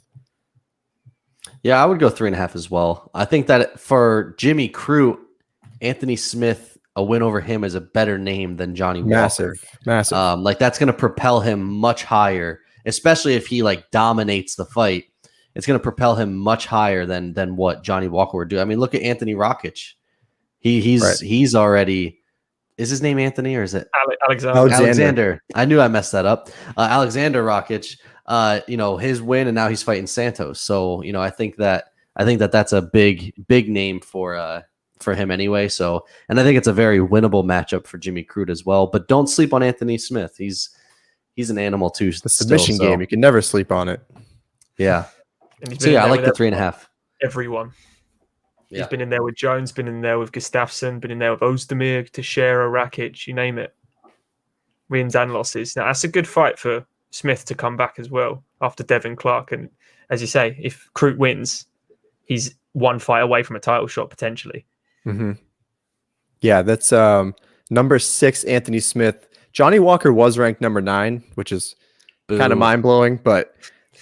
Yeah, I would go 3.5 as well. I think that for Jimmy Crute, Anthony Smith, a win over him is a better name than Johnny Walker. Massive. Like that's going to propel him much higher, especially if he like dominates the fight. It's going to propel him much higher than what Johnny Walker would do. I mean, look at Anthony Rakic. He's already. Is his name Anthony or is it Alexander? I knew I messed that up. Alexander Rakic. His win, and now he's fighting Santos. So I think that's a big name for him anyway. So, and I think it's a very winnable matchup for Jimmy Crute as well. But don't sleep on Anthony Smith. He's an animal too. The submission game, you can never sleep on it. Yeah. So yeah, I like the 3.5. Everyone. Yeah. He's been in there with Jones, been in there with Gustafsson, been in there with Ozdemir, Teixeira, Rakic, you name it. Wins and losses. Now that's a good fight for Smith to come back as well after Devin Clark. And as you say, if Crute wins, he's one fight away from a title shot potentially. Mm-hmm. Yeah, that's number 6, Anthony Smith. Johnny Walker was ranked number 9, which is kind of mind-blowing, but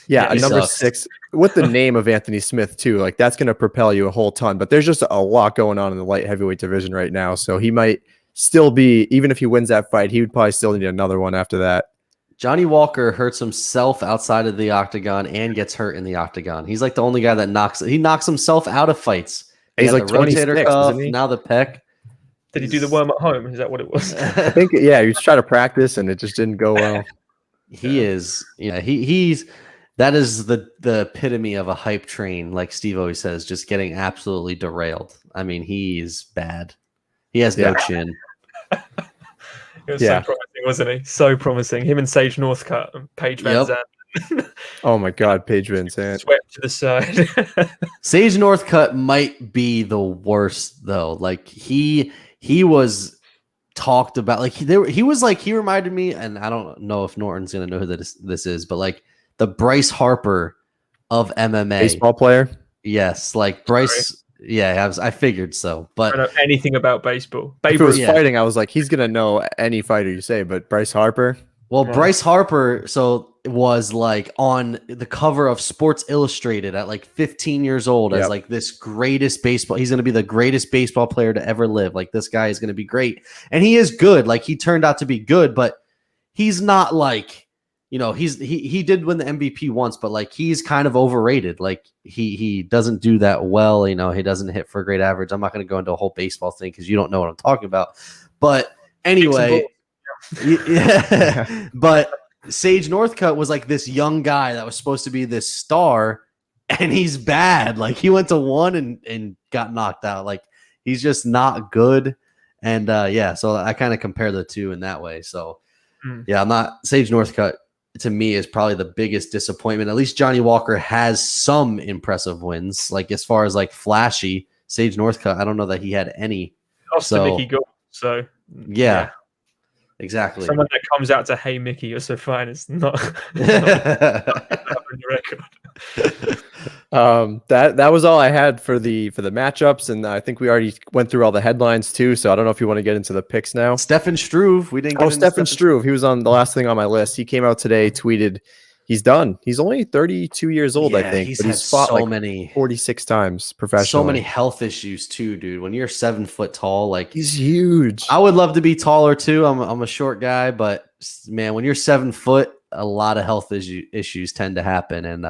yeah, number sucks. 6 with the name of Anthony Smith too. Like that's going to propel you a whole ton, but there's just a lot going on in the light heavyweight division right now. So he might still be, even if he wins that fight, he would probably still need another one after that. Johnny Walker hurts himself outside of the octagon and gets hurt in the octagon. He's like the only guy that knocks himself out of fights. He's like the rotator 26, cuff, isn't he? Now the pec. Did he do the worm at home? Is that what it was? I think, yeah, he was trying to practice and it just didn't go well. He's that is the epitome of a hype train, like Steve always says, just getting absolutely derailed. I mean, he's bad. He has no chin. It was so promising, wasn't he? So promising. Him and Sage Northcutt and Paige Van Zandt. Oh my God, Paige Van Zandt. Swept to the side. Sage Northcutt might be the worst though. Like he was talked about. Like he reminded me, and I don't know if Norton's gonna know who this is, but like the Bryce Harper of MMA. Baseball player? Yes, like Bryce. Sorry. Yeah, I figured so. But I don't know anything about baseball. If it was fighting, I was like, he's gonna know any fighter you say, but Bryce Harper. Well, Bryce Harper, so was like on the cover of Sports Illustrated at like 15 years old as like this greatest baseball. He's going to be the greatest baseball player to ever live. Like this guy is going to be great. And he is good. Like he turned out to be good, but he's not like, he did win the MVP once, but like he's kind of overrated. Like he doesn't do that well. He doesn't hit for a great average. I'm not going to go into a whole baseball thing because you don't know what I'm talking about. But anyway, yeah. But Sage Northcutt was like this young guy that was supposed to be this star, and he's bad. Like he went to one and got knocked out. Like he's just not good. And so I kind of compare the two in that way. So I'm not Sage Northcutt to me is probably the biggest disappointment. At least Johnny Walker has some impressive wins. Like as far as like flashy, Sage Northcutt, I don't know that he had any. Lost to Mickey Gall. So Yeah. Exactly. Someone that comes out to "Hey Mickey, you're so fine." It's not, not on your record. That was all I had for the matchups, and I think we already went through all the headlines too. So I don't know if you want to get into the picks now. Stefan Struve. We didn't. Stefan Struve. He was on the last thing on my list. He came out today, tweeted he's done. He's only 32 years old, I think, but he's fought so like many 46 times professionally. So many health issues too, dude. When you're 7 foot tall, like he's huge. I would love to be taller too. I'm a short guy, but man, when you're 7 foot, a lot of health issues tend to happen, and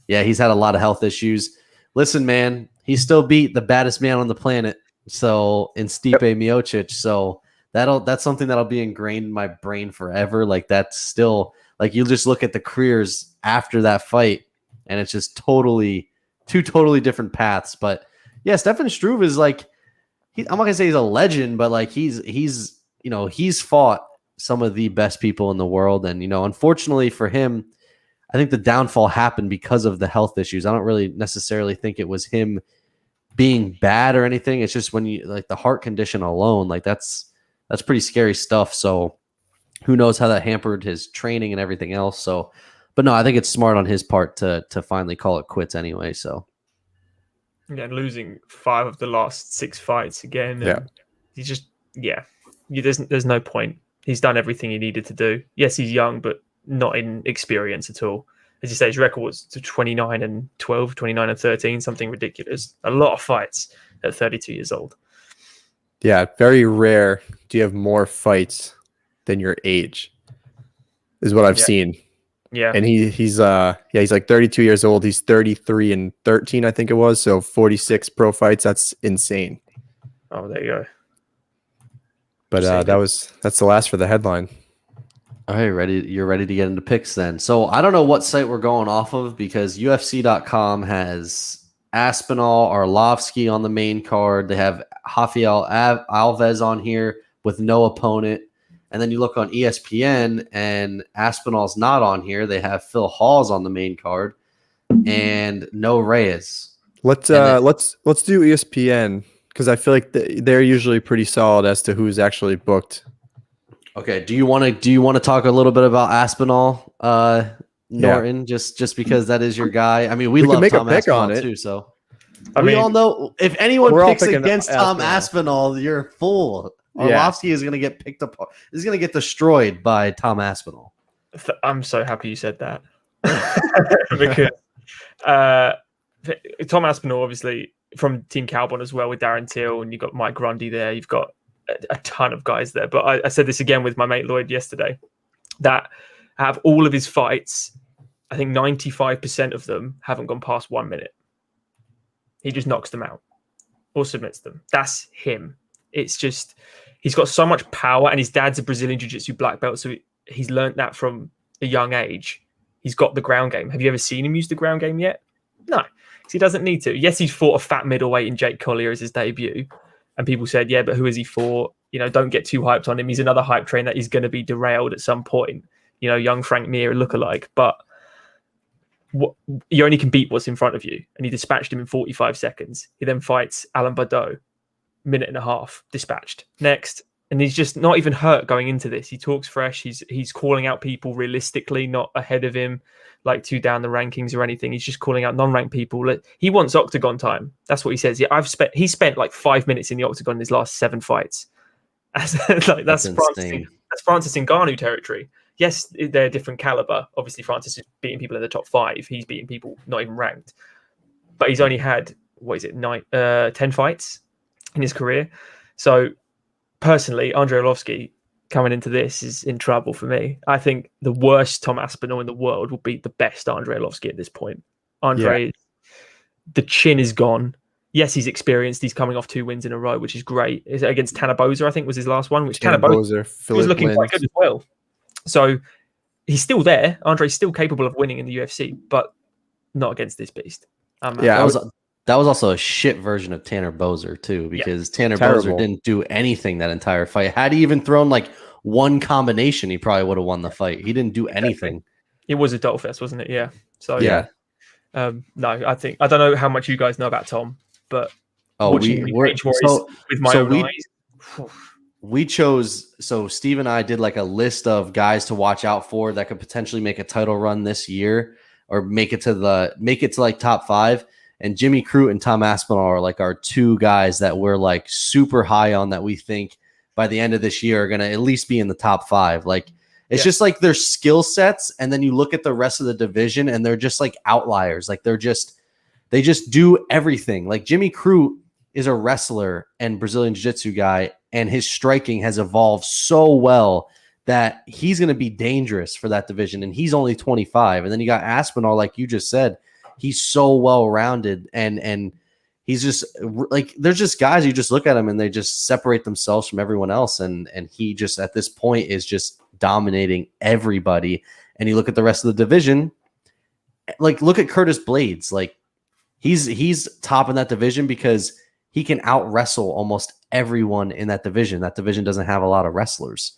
yeah, he's had a lot of health issues. Listen, man, he still beat the baddest man on the planet, so in Stipe Miocic. So that's something that'll be ingrained in my brain forever. Like that's still. Like you just look at the careers after that fight, and it's just two totally different paths. But yeah, Stefan Struve is like, I'm not gonna say he's a legend, but like he's fought some of the best people in the world, and unfortunately for him, I think the downfall happened because of the health issues. I don't really necessarily think it was him being bad or anything. It's just when you like the heart condition alone, like that's pretty scary stuff. So. Who knows how that hampered his training and everything else. So, but no, I think it's smart on his part to finally call it quits anyway. So, yeah, losing 5 of the last 6 fights again. Yeah, he's just there's no point. He's done everything he needed to do. Yes, he's young, but not in experience at all. As you say, his record was 29-12, 29-13, something ridiculous. A lot of fights at 32 years old. Yeah, very rare. Do you have more fights than your age is what I've seen. Yeah. And he's like 32 years old. He's 33-13, I think it was. So 46 pro fights. That's insane. Oh, there you go. But that's the last for the headline. all right, you're ready to get into picks then. So I don't know what site we're going off of because UFC.com has Aspinall, Arlovsky on the main card. They have Rafael Alves on here with no opponent. And then you look on ESPN and Aspinall's not on here. They have Phil Hawes on the main card and no Reyes. Let's do ESPN because I feel like they're usually pretty solid as to who's actually booked. Okay. Do you want to talk a little bit about Aspinall, Norton, just because that is your guy? I mean, we love make Tom a pick Aspinall on it too. So we all know if anyone we're all picks picking against Tom Aspinall. Aspinall, you're a fool. Arlovsky is going to get picked up. Is going to get destroyed by Tom Aspinall. I'm so happy you said that because Tom Aspinall, obviously from Team Cowbon as well with Darren Till, and you've got Mike Grundy there. You've got a ton of guys there. But I said this again with my mate Lloyd yesterday that out of all of his fights, I think 95% of them haven't gone past 1 minute. He just knocks them out or submits them. That's him. It's just he's got so much power, and his dad's a Brazilian Jiu-Jitsu black belt, so he's learned that from a young age. He's got the ground game. Have you ever seen him use the ground game yet? No, because he doesn't need to. Yes, he's fought a fat middleweight in Jake Collier as his debut, and people said, yeah, but who has he fought? Don't get too hyped on him. He's another hype train that he's going to be derailed at some point. Young Frank Mir lookalike, but you only can beat what's in front of you, and he dispatched him in 45 seconds. He then fights Alan Baudot. Minute and a half dispatched next, and he's just not even hurt going into this. He talks fresh. He's calling out people realistically, not ahead of him, like 2 down the rankings or anything. He's just calling out non-ranked people. He wants octagon time. That's what he says. Yeah, he spent like 5 minutes in the octagon in his last 7 fights. That's Francis Ngannou territory. Yes, they're a different caliber. Obviously, Francis is beating people in the top 5. He's beating people not even ranked, but he's only had 10 fights in his career. So personally, Andrei Arlovsky coming into this is in trouble for me. I think the worst Tom Aspinall in the world will beat the best Andrei Arlovsky at this point. The chin is gone. Yes, he's experienced. He's coming off 2 wins in a row, which is great. Is it against Tanner Boser, I think, was his last one, which Tanner Boser was looking quite good as well. So he's still there. Andrei's still capable of winning in the UFC, but not against this beast. That was also a shit version of Tanner Boser too, because Tanner Boser didn't do anything that entire fight. Had he even thrown like one combination, he probably would have won the fight. He didn't do anything. It was a doll fest, wasn't it? Yeah. So yeah. No, I don't know how much you guys know about Tom, but watching with my own eyes, we chose, so Steve and I did like a list of guys to watch out for that could potentially make a title run this year or make it to like top 5. And Jimmy Crute and Tom Aspinall are like our 2 guys that we're like super high on that we think by the end of this year are going to at least be in the top 5. Like it's just like their skill sets. And then you look at the rest of the division and they're just like outliers. Like they just do everything. Like Jimmy Crute is a wrestler and Brazilian Jiu-Jitsu guy, and his striking has evolved so well that he's going to be dangerous for that division. And he's only 25. And then you got Aspinall, like you just said, he's so well-rounded and he's just like, there's just guys, you just look at him and they just separate themselves from everyone else. And he just at this point is just dominating everybody. And you look at the rest of the division, like look at Curtis Blaydes. Like he's top in that division because he can out wrestle almost everyone in that division. That division doesn't have a lot of wrestlers.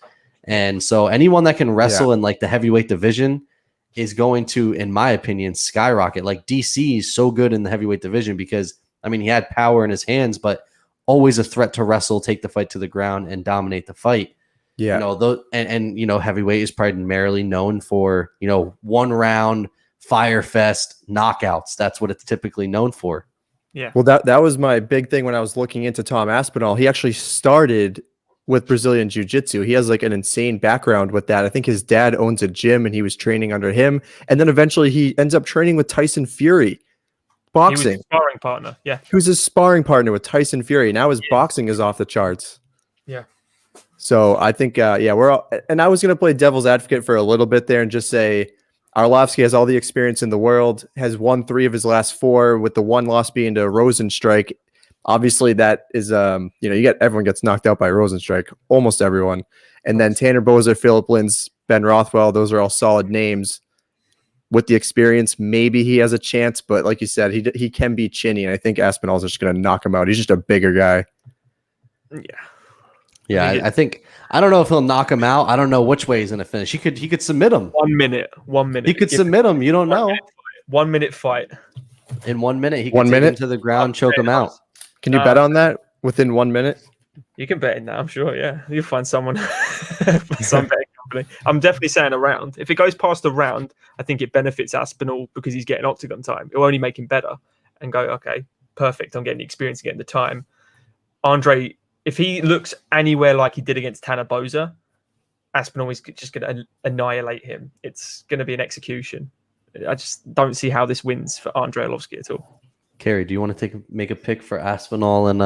And so anyone that can wrestle in like the heavyweight division is going to, in my opinion, skyrocket. Like DC is so good in the heavyweight division because, I mean, he had power in his hands, but always a threat to wrestle, take the fight to the ground and dominate the fight. Yeah. You know, and you know, heavyweight is primarily known for, you know, 1 round fire fest knockouts. That's what it's typically known for. Yeah. Well, that was my big thing when I was looking into Tom Aspinall. He actually started with Brazilian Jiu-Jitsu. He has like an insane background with that. I think his dad owns a gym and he was training under him. And then eventually he ends up training with Tyson Fury. Boxing. He was a sparring partner. Yeah. He was a sparring partner with Tyson Fury. Now his boxing is off the charts. Yeah. So I think, we're all, and I was going to play devil's advocate for a little bit there and just say, Arlovsky has all the experience in the world, has won 3 of his last 4, with the 1 loss being to Rosenstrike. Obviously, that is, everyone gets knocked out by Rosenstrike, almost everyone. And then Tanner Bozer, Philip Lins, Ben Rothwell, those are all solid names. With the experience, maybe he has a chance, but like you said, he can be chinny, and I think Aspinall's just going to knock him out. He's just a bigger guy. Yeah. Yeah, I think I don't know if he'll knock him out. I don't know which way he's going to finish. He could submit him. 1 minute. He could submit him. You don't know. 1 minute fight. In 1 minute, he could take him to the ground, choke him out. Can you bet on that within 1 minute? You can bet in that, I'm sure. Yeah, you'll find someone, some betting company. I'm definitely saying a round. If it goes past a round, I think it benefits Aspinall because he's getting octagon time. It will only make him better and go, okay, perfect. I'm getting the experience, getting the time. Andre, if he looks anywhere like he did against Tanner Bozer, Aspinall is just going to annihilate him. It's going to be an execution. I just don't see how this wins for Andre Arlovsky at all. Carrie, do you want to make a pick for Aspinall and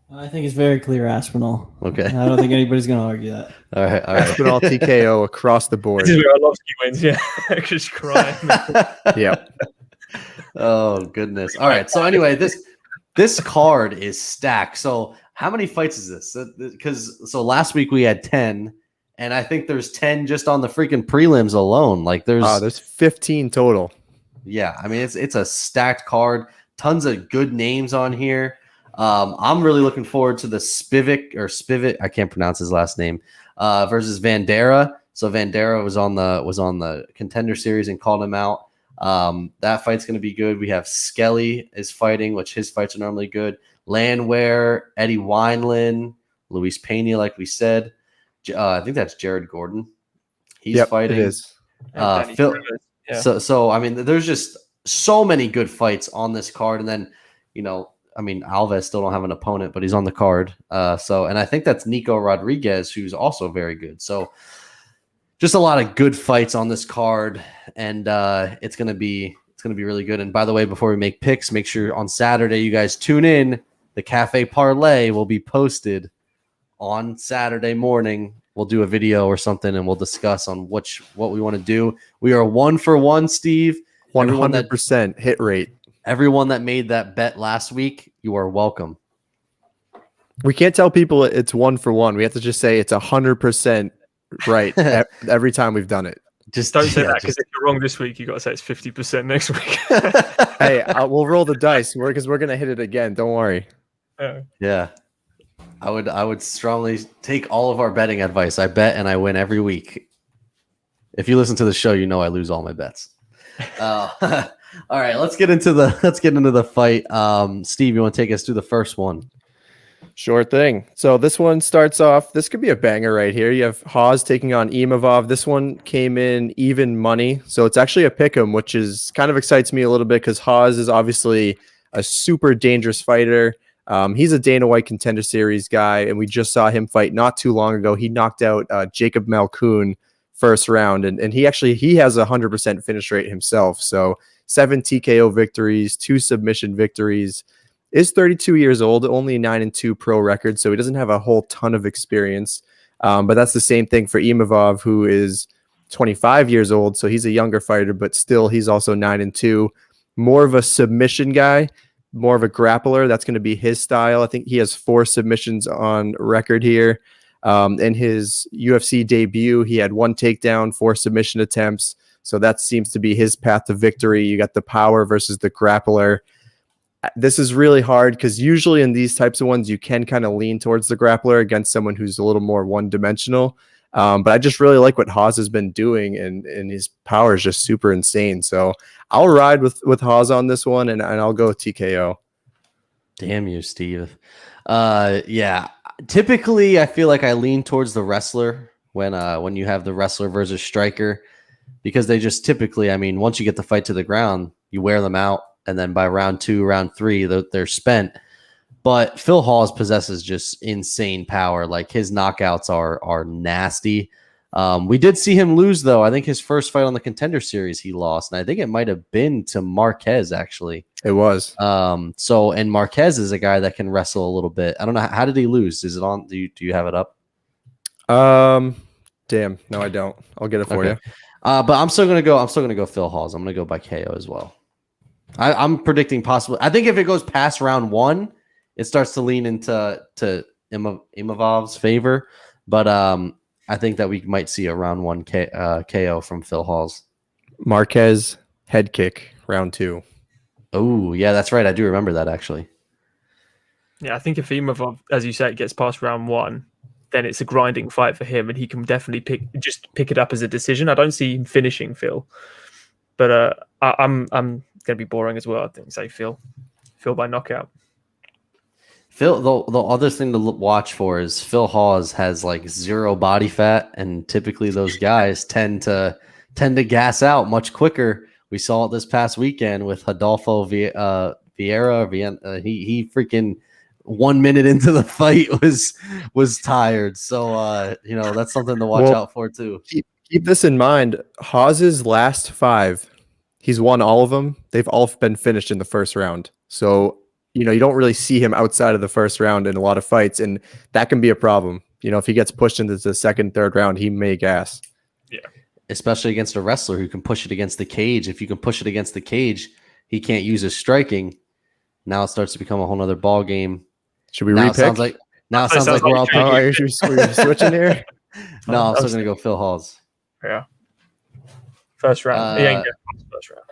I think it's very clear Aspinall. Okay. I don't think anybody's going to argue that. All right. Aspinall TKO across the board. This is where Arlovsky wins, yeah. Just crying. Yep. Oh goodness. All right. So anyway, this card is stacked. So how many fights is this? Because last week we had 10, and I think there's 10 just on the freaking prelims alone. Like there's 15 total. Yeah, I mean it's a stacked card. Tons of good names on here. I'm really looking forward to the Spivak. I can't pronounce his last name. Versus Vandera. So Vandera was on the Contender Series and called him out. That fight's going to be good. We have Skelly is fighting, which his fights are normally good. Landwehr, Eddie Wineland, Luis Pena, like we said. I think that's Jared Gordon. He's fighting. It is. Phil. Yeah. So I mean, there's just so many good fights on this card, and then Alves still don't have an opponent, but he's on the card. And I think that's Nico Rodriguez, who's also very good. So just a lot of good fights on this card, and it's gonna be really good. And by the way, before we make picks, make sure on Saturday you guys tune in. The Cafe Parlay will be posted on Saturday morning. We'll do a video or something, and we'll discuss on what we want to do. We are 1 for 1, Steve. 100% hit rate. Everyone that made that bet last week, you are welcome. We can't tell people it's 1 for 1. We have to just say it's 100% right every time we've done it. Just don't say that, because if you're wrong this week, you got to say it's 50% next week. Hey, we'll roll the dice because we're gonna hit it again. Don't worry. Yeah, I would strongly take all of our betting advice. I bet and I win every week. If you listen to the show, you know I lose all my bets. All right, let's get into the fight. Steve, you want to take us through the first one? Sure thing. So this one starts off. This could be a banger right here. You have Hawes taking on Imavov. This one came in even money, so it's actually a pick'em, which is kind of excites me a little bit because Hawes is obviously a super dangerous fighter. He's a Dana White Contender Series guy, and we just saw him fight not too long ago. He knocked out Jacob Malkoon first round, and he has a 100% finish rate himself. So 7 TKO victories, 2 submission victories. Is 32 years old, only 9-2 pro record, so he doesn't have a whole ton of experience. But that's the same thing for Imavov, who is 25 years old, so he's a younger fighter, but still he's also 9-2. More of a submission guy, more of a grappler. That's going to be his style. I think he has 4 submissions on record here. In his UFC debut, he had 1 takedown, 4 submission attempts. So that seems to be his path to victory. You got the power versus the grappler. This is really hard because usually in these types of ones, you can kind of lean towards the grappler against someone who's a little more one-dimensional. But I just really like what Hawes has been doing, and his power is just super insane. So I'll ride with Hawes on this one, and I'll go with TKO. Damn you, Steve. Yeah. Typically, I feel like I lean towards the wrestler when you have the wrestler versus striker, because they just typically, I mean, once you get the fight to the ground, you wear them out. And then by round 2, round 3, they're spent. But Phil Hawes possesses just insane power. Like, his knockouts are nasty. We did see him lose, though. I think his first fight on the Contender Series, he lost. And I think it might have been to Marquez, actually. It was. And Marquez is a guy that can wrestle a little bit. I don't know. How did he lose? Is it on? Do you have it up? Damn. No, I don't. I'll get it for you. But I'm still gonna go Phil Hawes. I'm gonna go by KO as well. I'm predicting possibly. I think if it goes past round 1, it starts to lean into Imavov's favor. But I think that we might see a round 1 KO from Phil Hawes. Marquez head kick, round 2. Oh, yeah, that's right. I do remember that, actually. Yeah, I think if Imavov, as you said, gets past round 1, then it's a grinding fight for him, and he can definitely pick it up as a decision. I don't see him finishing Phil, but I'm going to be boring as well. I think say Phil by knockout. Phil, the other thing to watch for is Phil Hawes has like 0 body fat, and typically those guys tend to gas out much quicker. We saw it this past weekend with Rodolfo Vera. He freaking 1 minute into the fight was tired. So that's something to watch out for too. Keep this in mind. Hawes's last 5, he's won all of them. They've all been finished in the first round. So you don't really see him outside of the first round in a lot of fights, and that can be a problem. If he gets pushed into the second, third round, he may gas. Yeah. Especially against a wrestler who can push it against the cage. If you can push it against the cage, he can't use his striking. Now it starts to become a whole other ball game. Should we now repick? It sounds like we're all picking. Are you switching here? No, I'm still going to go Phil Hawes. Yeah. First round. He ain't getting past the first round.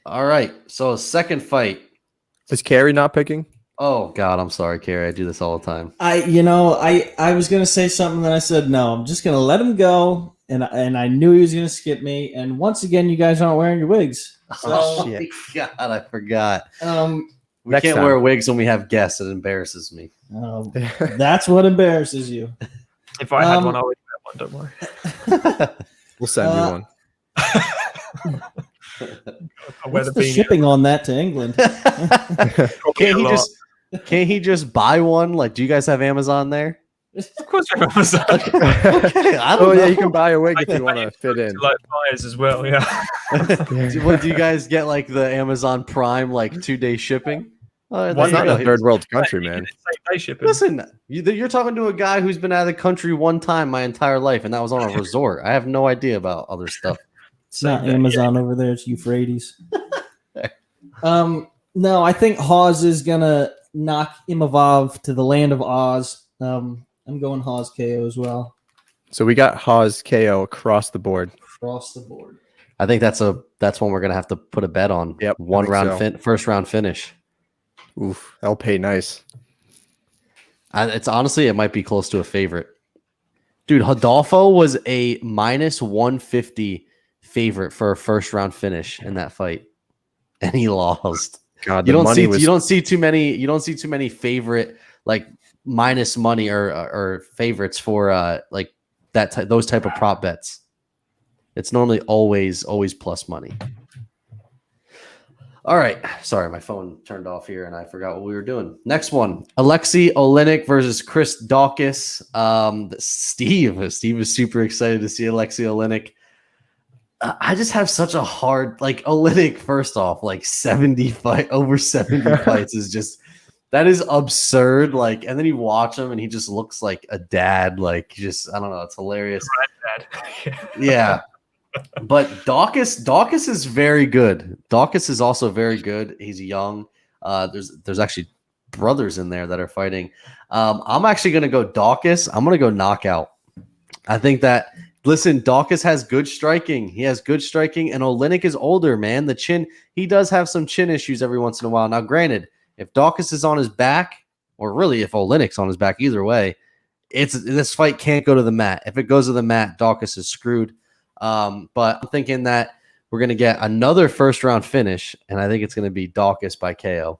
All right. So second fight. Is Carrie not picking? Oh God, I'm sorry, Carrie. I do this all the time. I was gonna say something, then I said no. I'm just gonna let him go, and I knew he was gonna skip me. And once again, you guys aren't wearing your wigs. So, oh my God, I forgot. We can't time. wear wigs when we have guests. It embarrasses me. That's what embarrasses you. If I had one, I would wear one. Don't worry. We'll send you one. What's the shipping on that to England? Can't he just buy one? Like, do you guys have Amazon there? Of course, we have Amazon. Okay, I don't know. Yeah, you can buy a wig if you want to fit in. Like buyers as well, yeah. Do you guys get like the Amazon Prime 2-day shipping? It's not a third world country, man. Same-day shipping. Listen, you're talking to a guy who's been out of the country one time my entire life, and that was on a resort. I have no idea about other stuff. It's not Amazon over there. It's Euphrates. No, I think Hawes is gonna knock Imavov to the land of Oz. I'm going Hawes KO as well. So we got Hawes KO across the board. Across the board. I think that's one we're gonna have to put a bet on. Yep, first round finish. Oof, that'll pay nice. It's honestly, it might be close to a favorite. Dude, Rodolfo was a minus 150 favorite for a first round finish in that fight, and he lost. God, you don't see too many favorite minus money or favorites for like those type of prop bets. It's normally always plus money. All right. Sorry, my phone turned off here and I forgot what we were doing. Next one, Alexi Olynyk versus Chris Dawkis. Steve is super excited to see Alexi Olynyk. I just have such a hard, like, Olynyk, first off, like over 70 fights is just, that is absurd. Like, and then you watch him and he just looks like a dad. Like, just, I don't know. It's hilarious. Yeah. But Dawkis is very good. Dawkis is also very good. He's young. There's actually brothers in there that are fighting. I'm actually going to go Dawkis. I'm going to go knockout. I think that, listen, Dawkis has good striking. He has good striking, and Olynyk is older, man. The chin, he does have some chin issues every once in a while. Now, granted, if Dawkis is on his back, or really if Olynyk's on his back, either way, this fight can't go to the mat. If it goes to the mat, Dawkis is screwed. But I'm thinking that we're going to get another first-round finish, and I think it's going to be Dawkis by KO.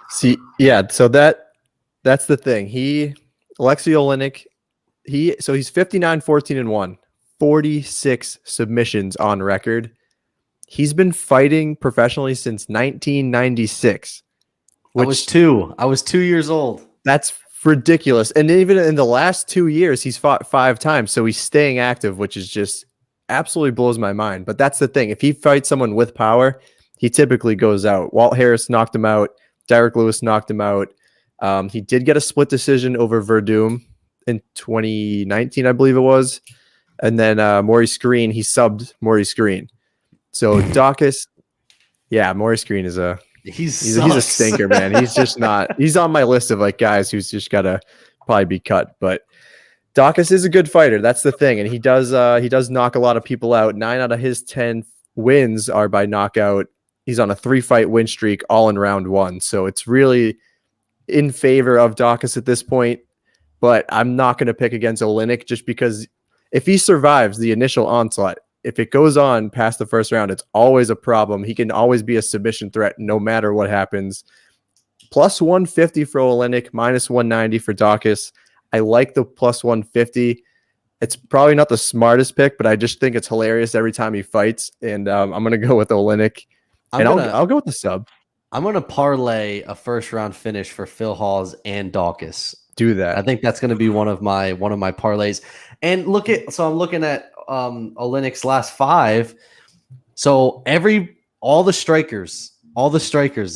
See, yeah, so that's the thing. Alexi Olynyk, he's 59-14-1, 46 submissions on record. He's been fighting professionally since 1996. I was 2 years old. That's ridiculous. And even in the last 2 years, he's fought 5 times. So he's staying active, which is just absolutely blows my mind. But that's the thing. If he fights someone with power, he typically goes out. Walt Harris knocked him out. Derrick Lewis knocked him out. He did get a split decision over Verdum in 2019, I believe it was. And then Maurice Green, he subbed Maurice Green. So Dawkis, yeah, Maurice Green is he's a stinker, man. He's just not. He's on my list of like guys who's just gotta probably be cut. But Dawkis is a good fighter. That's the thing, and he does knock a lot of people out. 9 out of his 10 wins are by knockout. He's on a 3-fight win streak, all in round 1. So it's really in favor of Dawkis at this point. But I'm not going to pick against Olynyk just because if he survives the initial onslaught, if it goes on past the first round, it's always a problem. He can always be a submission threat no matter what happens. Plus 150 for Olynyk, minus 190 for Dawkis. I like the plus 150. It's probably not the smartest pick, but I just think it's hilarious every time he fights. And I'm going to go with Olynyk. I'll go with the sub. I'm going to parlay a first-round finish for Phil Hawes and Dawkis. Do that. I think that's going to be one of my parlays. And I'm looking at Olynyk's last 5. So all the strikers.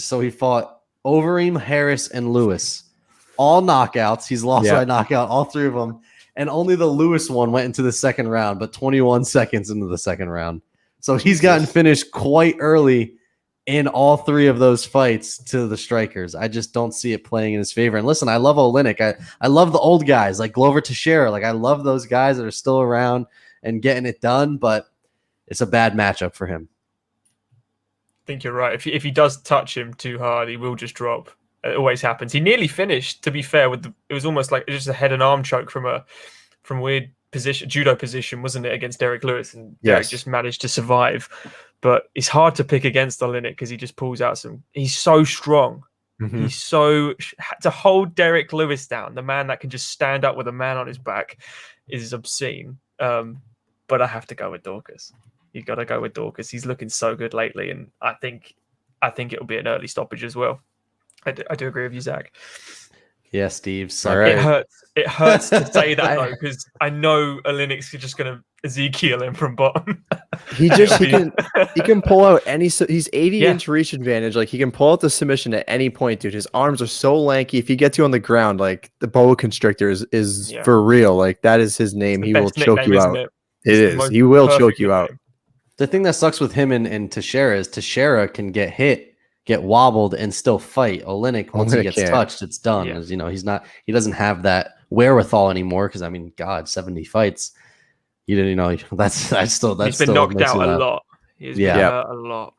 So he fought Overeem, Harris, and Lewis. All knockouts. He's lost by knockout, all 3 of them. And only the Lewis one went into the second round, but 21 seconds into the second round. So he's gotten finished quite early in all 3 of those fights to the strikers. I just don't see it playing in his favor. And listen, I love Olynyk. I love the old guys like Glover Teixeira. Like, I love those guys that are still around and getting it done, but it's a bad matchup for him. I think you're right. If he does touch him too hard, he will just drop. It always happens. He nearly finished, to be fair, it was almost like just a head and arm choke from weird position, judo position, wasn't it, against Derrick Lewis, and Derrick just managed to survive. But it's hard to pick against Olynyk because he just pulls out he's so strong. Mm-hmm. He's so to hold Derrick Lewis down, the man that can just stand up with a man on his back, is obscene. But I have to go with Dawkis. You got to go with Dawkis. He's looking so good lately, and I think it'll be an early stoppage as well. I do agree with you, Zach. Yeah, Steve. Sorry. It hurts to say that though, because I know Olynyk's just going to Ezekiel him from bottom. He can pull out any. He's 80-inch reach advantage. Like, he can pull out the submission at any point, dude. His arms are so lanky. If he gets you on the ground, like, the boa constrictor is for real. Like, that is his name. He will choke you out. It is. He will choke you out. The thing that sucks with him and Teixeira is Teixeira can get hit, get wobbled, and still fight. Once he gets touched, it's done. As, he doesn't have that wherewithal anymore. Because 70 fights. He's been knocked out a lot. He's been hurt a lot.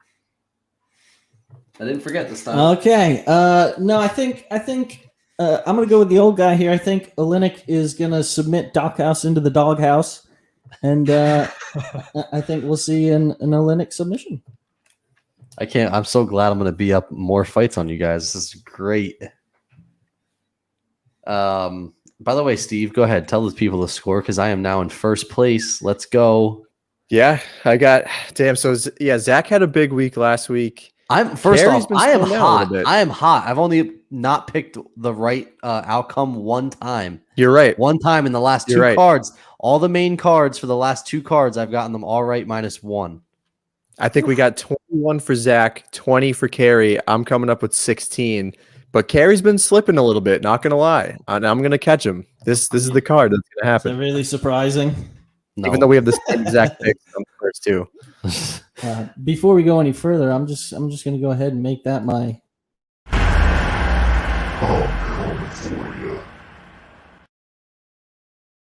I didn't forget this time. Okay. No, I think I'm gonna go with the old guy here. I think Olynyk is gonna submit Dawkis into the doghouse, and I think we'll see an Olynyk submission. I'm so glad I'm gonna be up more fights on you guys. This is great. By the way, Steve, go ahead. Tell the people the score because I am now in first place. Let's go. Yeah, I got damn. So yeah, Zach had a big week last week. I am slowing down a hot. little bit. I am hot. I've only not picked the right outcome one time. You're right. One time in the last You're two right. cards. All the main cards for the last two cards, I've gotten them all right -1. I think we got 21 for Zach, 20 for Carrie. I'm coming up with 16. But Carrie's been slipping a little bit, not gonna lie. And I'm gonna catch him. This is the card that's gonna Is that happen. really surprising? No. Even though we have the same exact picks on the first two. Before we go any further, I'm just going to go ahead and make that my.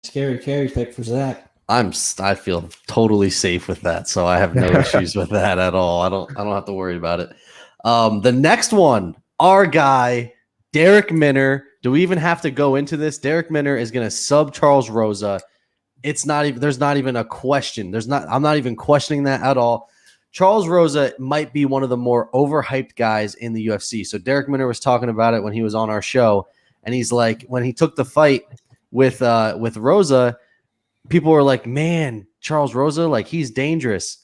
Scary carry pick for Zach. I feel totally safe with that, so I have no issues with that at all. I don't have to worry about it. The next one, our guy, Derrick Minner. Do we even have to go into this? Derrick Minner is going to sub Charles Rosa. It's not even. There's not even a question. I'm not even questioning that at all. Charles Rosa might be one of the more overhyped guys in the UFC. So Derrick Minner was talking about it when he was on our show, and he's like, when he took the fight with Rosa, people were like, "Man, Charles Rosa, like he's dangerous."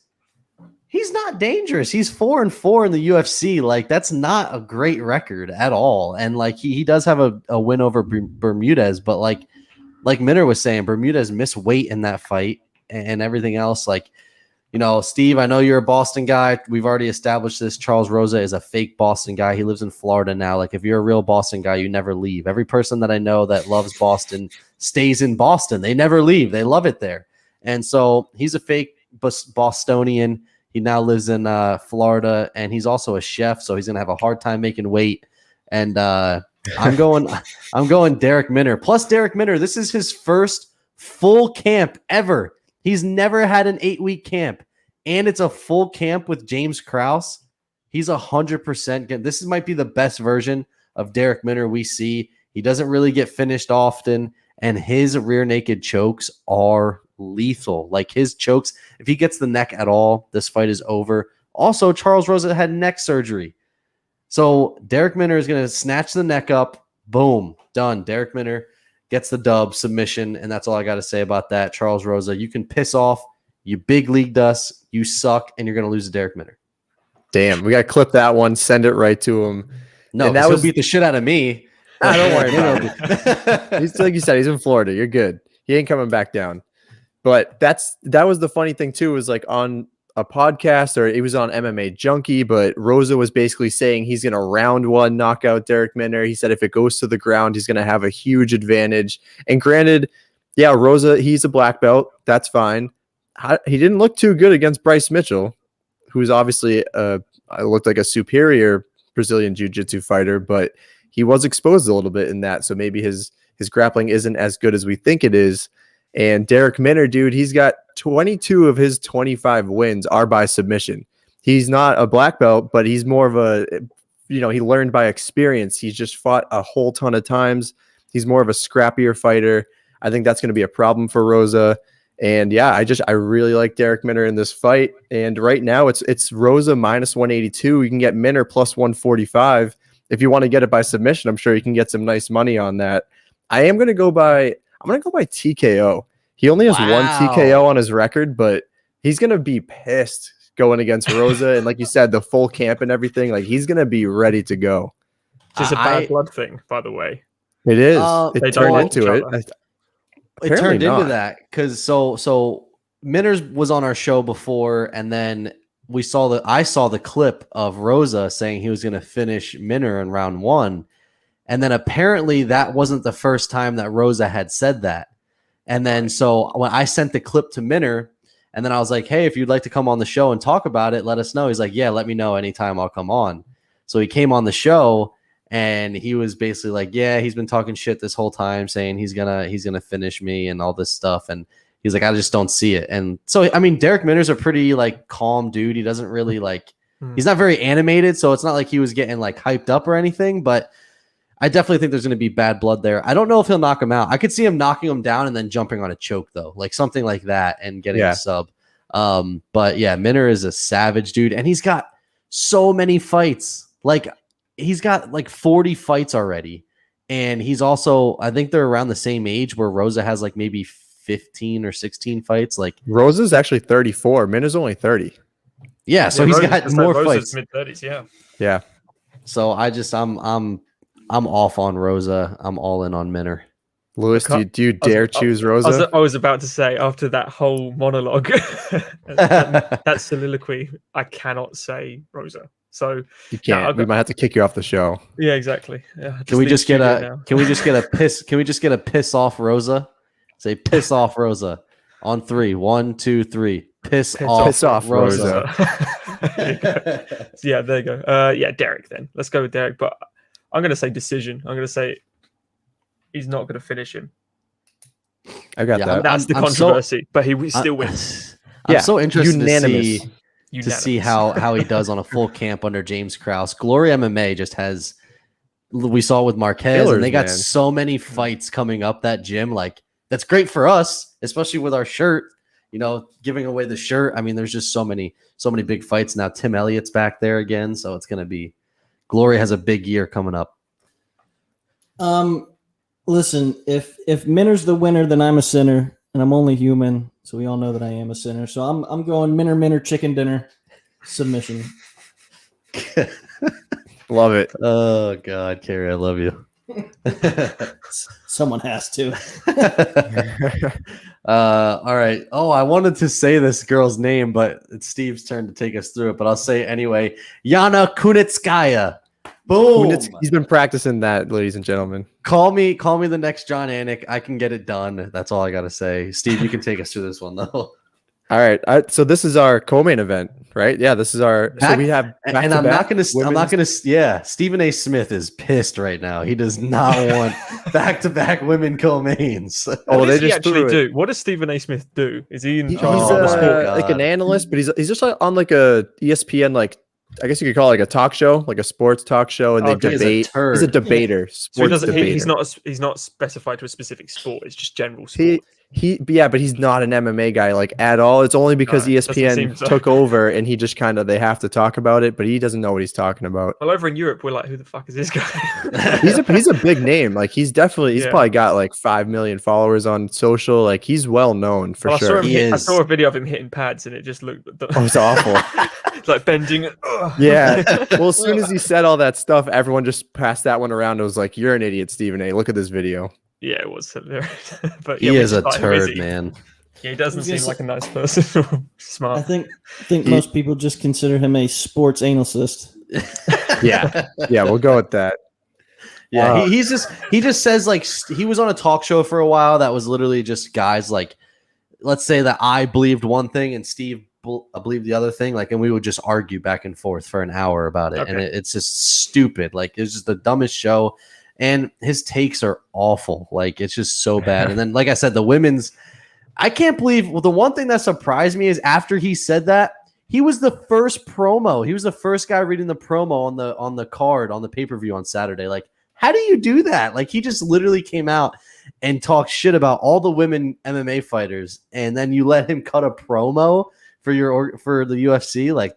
He's not dangerous. He's 4-4 in the UFC. Like that's not a great record at all. And like he does have a win over Bermudez, but like Minner was saying, Bermudez missed weight in that fight and everything else. Like, you know, Steve, I know you're a Boston guy. We've already established this. Charles Rosa is a fake Boston guy. He lives in Florida now. Like if you're a real Boston guy, you never leave. Every person that I know that loves Boston stays in Boston. They never leave. They love it there. And so he's a fake Bostonian. He now lives in Florida, and he's also a chef, so he's gonna have a hard time making weight. And I'm going Derrick Minner. Plus Derrick Minner, this is his first full camp ever. He's never had an 8-week camp, and it's a full camp with James Krause. He's 100%. This might be the best version of Derrick Minner we see. He doesn't really get finished often, and his rear naked chokes are lethal. Like his chokes, if he gets the neck at all, this fight is over. Also, Charles Rosa had neck surgery. So Derrick Minner is going to snatch the neck up. Boom. Done. Derrick Minner gets the dub, submission, and that's all I got to say about that. Charles Rosa, you can piss off. You big leagued us. You suck, and you're going to lose to Derrick Minner. Damn, we got to clip that one, send it right to him. No, he'll beat the shit out of me. Don't worry about it. He's, like you said, he's in Florida. You're good. He ain't coming back down. But that was the funny thing too, was like on a podcast, or it was on MMA Junkie, but Rosa was basically saying he's going to round one knock out Derrick Minner. He said if it goes to the ground, he's going to have a huge advantage. And granted, yeah, Rosa, he's a black belt. That's fine. He didn't look too good against Bryce Mitchell, who's obviously looked like a superior Brazilian jiu-jitsu fighter, but he was exposed a little bit in that. So maybe his grappling isn't as good as we think it is. And Derrick Minner, dude, he's got 22 of his 25 wins are by submission. He's not a black belt, but he's more of a, he learned by experience. He's just fought a whole ton of times. He's more of a scrappier fighter. I think that's going to be a problem for Rosa. And yeah, I really like Derrick Minner in this fight. And right now it's Rosa -182. You can get Minner +145. If you want to get it by submission, I'm sure you can get some nice money on that. I'm going to go by TKO. He only has one TKO on his record, but he's going to be pissed going against Rosa. And like you said, the full camp and everything, like he's going to be ready to go. It's a bad blood thing, by the way. It is. They It turned don't into like it. It turned into that because so Minner was on our show before, and then I saw the clip of Rosa saying he was going to finish Minner in round 1. And then apparently that wasn't the first time that Rosa had said that. And then so when I sent the clip to Minner, and then I was like, hey, if you'd like to come on the show and talk about it, let us know. He's like, yeah, let me know anytime I'll come on. So he came on the show, and he was basically like, yeah, he's been talking shit this whole time, saying he's gonna finish me and all this stuff. And he's like, I just don't see it. And so, I mean, Derrick Minner's a pretty like calm dude. He doesn't really he's not very animated. So it's not like he was getting like hyped up or anything, but I definitely think there's going to be bad blood there. I don't know if he'll knock him out. I could see him knocking him down and then jumping on a choke though, like something like that and getting a sub. But yeah, Minner is a savage dude, and he's got so many fights. Like he's got like 40 fights already, And he's also, I think they're around the same age where Rosa has like maybe 15 or 16 fights. Like Rosa's actually 34. Min is only 30. yeah, so he's got more fights. Mid-30s, yeah. Yeah. So I'm off on Rosa. I'm all in on Minner. Lewis, do you dare choose Rosa? I was about to say, after that whole monologue, that soliloquy, I cannot say Rosa. So you can't. We might have to kick you off the show. Yeah, exactly. Yeah, Can we just get a piss off Rosa? Say piss off Rosa on 3. 1, 2, 3. Piss off Rosa. Yeah, there you go. Yeah, Derrick then. Let's go with Derrick. But I'm going to say decision. I'm going to say he's not going to finish him. I got that. That's the controversy, but he still wins. I'm so interested to see how he does on a full camp under James Krause. Glory MMA just has, we saw with Marquez, and they got so many fights coming up, that gym. Like, that's great for us, especially with our shirt, you know, giving away the shirt. I mean, there's just so many big fights now. Tim Elliott's back there again, so it's going to be, Glory has a big year coming up. Listen, if Minner's the winner, then I'm a sinner, and I'm only human, so we all know that I am a sinner. So I'm going Minner chicken dinner submission. Love it. Oh God, Carrie, I love you. Someone has to. All right. Oh, I wanted to say this girl's name, but it's Steve's turn to take us through it. But I'll say it anyway. Yana Kunitskaya. Boom. He's been practicing that, ladies and gentlemen. Call me the next John Anik. I can get it done. That's all I gotta say. Steve, you can take us through this one though. All right. So this is our co-main event, right? Yeah, this is our. So we have, and I'm not gonna. Yeah, Stephen A. Smith is pissed right now. He does not want back-to-back women co-mains. What does he actually do? What does Stephen A. Smith do? Is he in charge of the sport? Like an analyst, but he's just like on like a ESPN, like I guess you could call it like a talk show, like a sports talk show, and they debate. He's a debater. So he's not specified to a specific sport. It's just general sport. But he's not an MMA guy like at all. It's only because ESPN took over and he just they have to talk about it, but he doesn't know what he's talking about. Well, over in Europe, we're like, who the fuck is this guy? he's a big name. Like he's probably got like 5 million followers on social. Like he's well known for sure. I saw a video of him hitting pads and it just looked. Oh, it's awful. Like bending. Yeah. Well, as soon as he said all that stuff, everyone just passed that one around. It was like, "You're an idiot, Stephen A. Look at this video." Yeah, it was hilarious. But he is a turd, man. Yeah, he doesn't seem like a nice person. Smart. I think most people just consider him a sports analyst. Yeah, we'll go with that. Yeah, he just says like he was on a talk show for a while that was literally just guys like, let's say that I believed one thing and Steve believed the other thing, like, and we would just argue back and forth for an hour about it, and it's just stupid. Like, it's just the dumbest show. And his takes are awful. Like, it's just so bad. And then, like I said, the women's, I can't believe, well, the one thing that surprised me is after he said that, he was the first promo. He was the first guy reading the promo on the card, on the pay-per-view on Saturday. Like, how do you do that? Like, he just literally came out and talked shit about all the women MMA fighters, and then you let him cut a promo for the UFC. Like,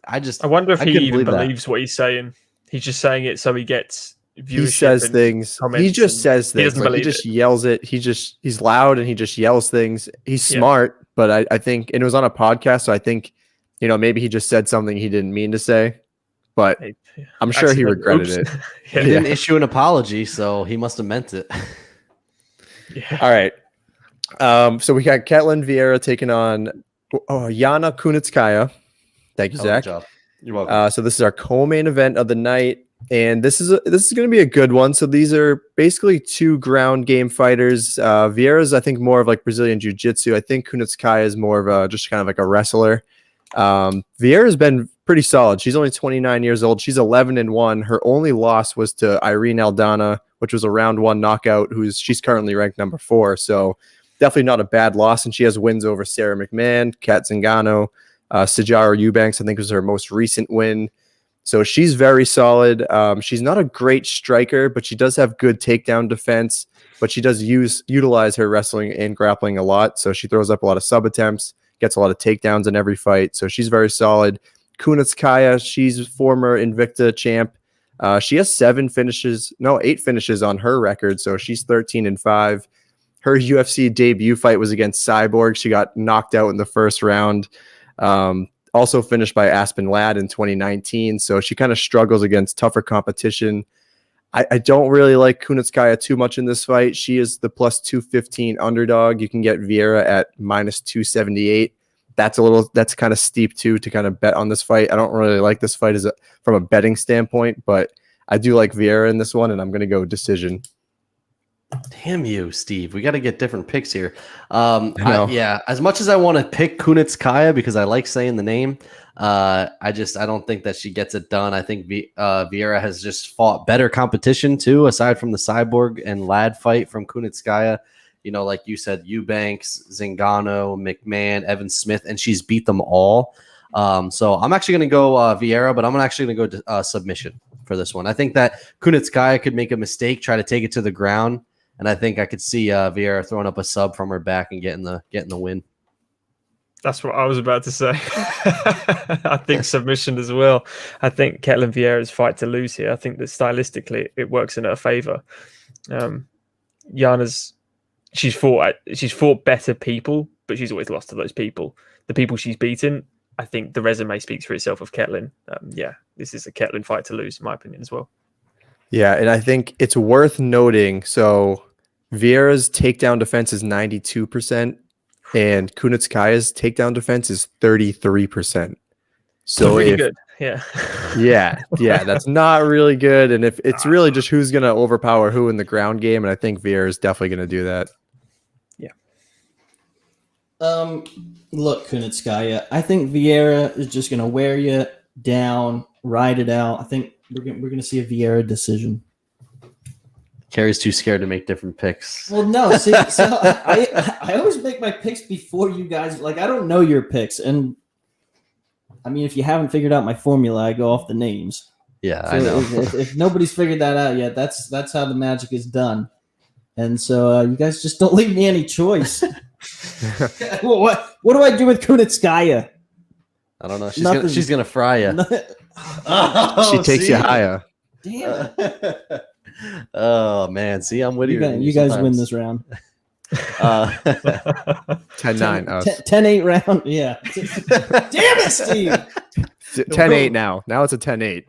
I wonder if he even believes what he's saying. He's just saying it so he gets viewership. He says things. He just says things. He just yells it. He's loud and he just yells things. He's smart, but I think, and it was on a podcast, so I think, maybe he just said something he didn't mean to say, but I'm sure he regretted it. He didn't issue an apology, so he must have meant it. All right. So we got Caitlyn Vera taking on Yana Kunitskaya. Thank you, Zach. Good job. You're welcome. So this is our co-main event of the night, and this is going to be a good one. So these are basically two ground game fighters. Vieira's, I think, more of like Brazilian jiu-jitsu. I think Kunitskaya is more of just kind of like a wrestler. Vieira's been pretty solid. She's only 29 years old. She's 11-1. Her only loss was to Irene Aldana, which was a round 1 knockout. She's currently ranked number 4. So definitely not a bad loss. And she has wins over Sarah McMahon, Kat Zingano, Sijara Eubanks, I think was her most recent win. So she's very solid. She's not a great striker, but she does have good takedown defense. But she does utilize her wrestling and grappling a lot. So she throws up a lot of sub attempts, gets a lot of takedowns in every fight. So she's very solid. Kunitskaya, she's former Invicta champ. She has 8 finishes on her record, so she's 13-5. Her UFC debut fight was against Cyborg. She got knocked out in the first round. Also finished by Aspen Ladd in 2019, so she kind of struggles against tougher competition. I don't really like Kunitskaya too much in this fight. She is the plus 215 underdog. You can get Vera at minus 278. That's kind of steep too to kind of bet on this fight. I don't really like this fight from a betting standpoint, but I do like Vera in this one, and I'm going to go decision. Damn you, Steve. We got to get different picks here. Yeah, as much as I want to pick Kunitskaya because I like saying the name, I don't think that she gets it done. I think Vera has just fought better competition too, aside from the Cyborg and Ladd fight from Kunitskaya. You know, like you said, Eubanks, Zingano, McMahon, Evan Smith, and she's beat them all. So I'm actually going to go Vieira, but I'm actually going to go to submission for this one. I think that Kunitskaya could make a mistake, try to take it to the ground. And I think I could see Vieira throwing up a sub from her back and getting the win. That's what I was about to say. I think submission as well. I think Caitlyn Vieira's fight to lose here. I think that stylistically it works in her favor. Yana's she's fought better people, but she's always lost to those people. The people she's beaten, I think the resume speaks for itself of Caitlyn. This is a Caitlyn fight to lose, in my opinion, as well. Yeah, and I think it's worth noting. So Vieira's takedown defense is 92%, and Kunitskaya's takedown defense is 33%. So really good. Yeah, that's not really good. And if it's really just who's going to overpower who in the ground game, and I think Vieira's definitely going to do that. Yeah. Look, Kunitskaya, I think Vieira is just going to wear you down, ride it out. I think we're going to see a Vieira decision. Carrie's too scared to make different picks. Well, no. See, so I always make my picks before you guys. Like, I don't know your picks, and I mean, if you haven't figured out my formula, I go off the names. Yeah, so I know. If nobody's figured that out yet, that's how the magic is done. And so you guys just don't leave me any choice. What do I do with Kunitskaya? I don't know. She's gonna fry you. She takes you higher. Damn. Oh man, see, I'm with you. You guys win this round. 10-9. 10-8 round. Yeah. Damn it, Steve. 10-8 now. Now it's a 10-8.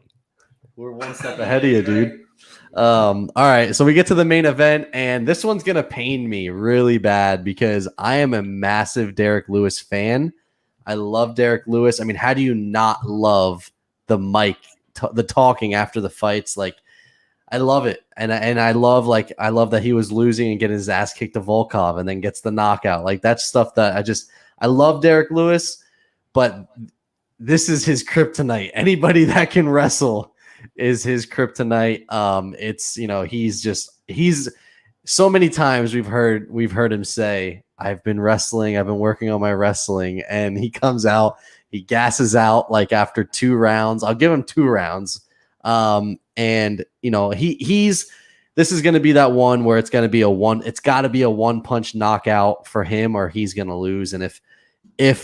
We're one step ahead of you, dude. All right, so we get to the main event, and this one's gonna pain me really bad because I am a massive Derrick Lewis fan. I love Derrick Lewis. I mean, how do you not love the mic, the talking after the fights? Like, I love it, and I love that he was losing and getting his ass kicked to Volkov, and then gets the knockout. Like, that's stuff that I love Derrick Lewis, but this is his kryptonite. Anybody that can wrestle is his kryptonite. He's so many times we've heard him say, I've been working on my wrestling, and he comes out, he gasses out like after 2 rounds. I'll give him 2 rounds. And this is going to be that one where it's got to be a 1-punch knockout for him, or he's going to lose. And if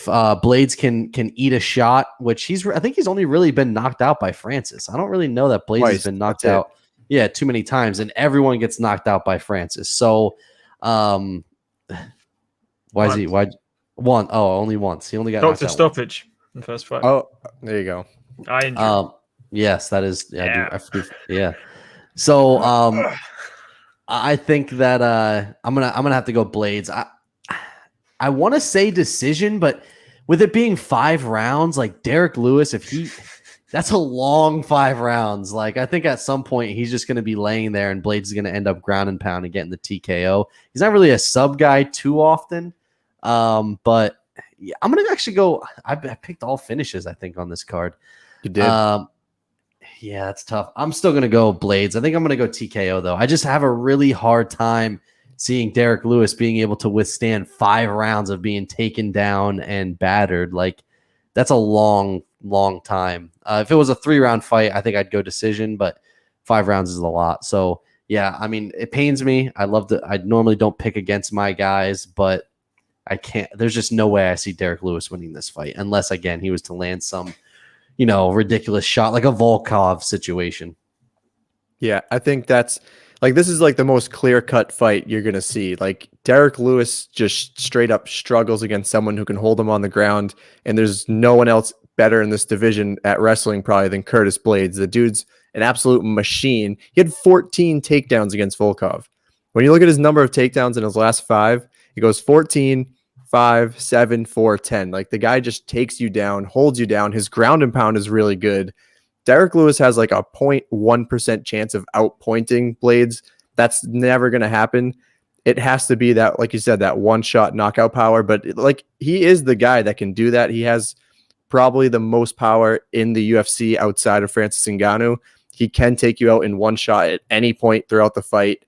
Blaydes can eat a shot, which I think he's only really been knocked out by Francis. I don't really know that Blaydes has been knocked out. Yeah, too many times, and everyone gets knocked out by Francis. So, why only once? He only got Dr. Stoppage in the first fight. Oh, there you go. I enjoy. Yes, that is. Yeah. So, I think that I'm gonna have to go Blaydes. I want to say decision, but with it being 5 rounds, like Derrick Lewis, that's a long 5 rounds. Like, I think at some point he's just going to be laying there, and Blaydes is going to end up ground and pound and getting the TKO. He's not really a sub guy too often, but yeah, I'm going to actually go. I picked all finishes, I think, on this card. You did. Yeah, that's tough. I'm still going to go Blaydes. I think I'm going to go TKO, though. I just have a really hard time seeing Derrick Lewis being able to withstand 5 rounds of being taken down and battered. Like, that's a long time. If it was a 3-round fight, I think I'd go decision, but 5 rounds is a lot. So, yeah, I mean, it pains me. I normally don't pick against my guys, but I can't. There's just no way I see Derrick Lewis winning this fight unless, again, he was to land some ridiculous shot like a Volkov situation. Yeah, I think that's like this is like the most clear-cut fight you're gonna see. Like Derrick Lewis just straight up struggles against someone who can hold him on the ground, and there's no one else better in this division at wrestling probably than Curtis Blaydes. The dude's an absolute machine. He had 14 takedowns against Volkov. When you look at his number of takedowns in his last 5, he goes 14, 5, 7, 4, 10. Like the guy just takes you down, holds you down. His ground and pound is really good. Derrick Lewis has like a 0.1% chance of outpointing Blaydes. That's never going to happen. It has to be that, like you said, that one-shot knockout power. But like he is the guy that can do that. He has probably the most power in the UFC outside of Francis Ngannou. He can take you out in one shot at any point throughout the fight.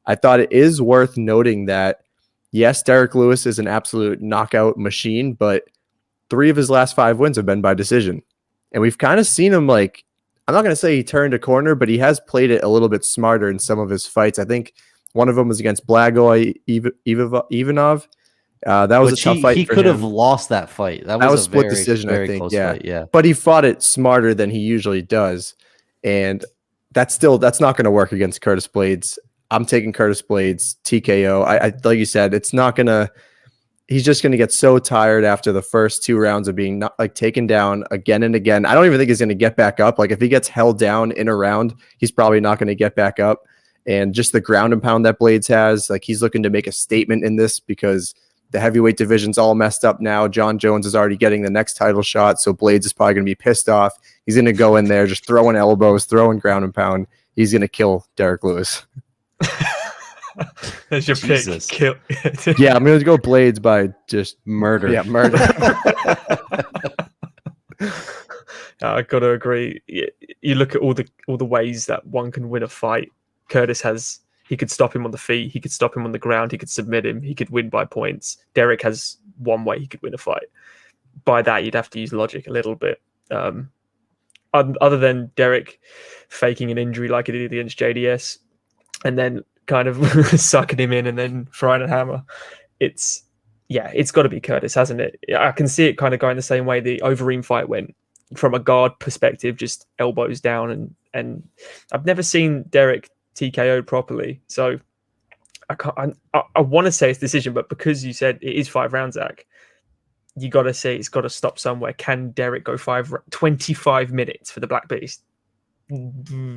I thought it is worth noting that, yes, Derrick Lewis is an absolute knockout machine, but 3 of his last 5 wins have been by decision. And we've kind of seen him like, I'm not going to say he turned a corner, but he has played it a little bit smarter in some of his fights. I think one of them was against Blagoy Ivanov. That was a tough fight. He for could him. have lost that fight. That was a split very, decision, very I think. close Yeah. fight, yeah. But he fought it smarter than he usually does. And that's not going to work against Curtis Blaydes. I'm taking Curtis Blaydes TKO. I like you said, it's not going to, he's just going to get so tired after the first 2 rounds of being not like taken down again and again. I don't even think he's going to get back up. Like if he gets held down in a round, he's probably not going to get back up. And just the ground and pound that Blaydes has, like he's looking to make a statement in this because the heavyweight division's all messed up now. John Jones is already getting the next title shot, so Blaydes is probably going to be pissed off. He's going to go in there just throwing elbows, throwing ground and pound. He's going to kill Derrick Lewis. That's your Jesus. pick. Kill. Yeah, I'm going to go Blaydes by just Murder. Yeah, murder. I got to agree. You look at all the ways that one can win a fight. Curtis has. He could stop him on the feet. He could stop him on the ground. He could submit him. He could win by points. Derrick has one way he could win a fight. By that, you'd have to use logic a little bit. Other than Derrick faking an injury like he did against JDS, and then kind of sucking him in and then throwing a hammer, it's got to be Curtis, hasn't it? I can see it kind of going the same way the Overeem fight went from a guard perspective, just elbows down, and I've never seen Derrick TKO'd properly, so I want to say it's decision, but because you said it is 5 rounds, Zach, you got to say it's got to stop somewhere. Can Derrick go 25 minutes for the Black Beast?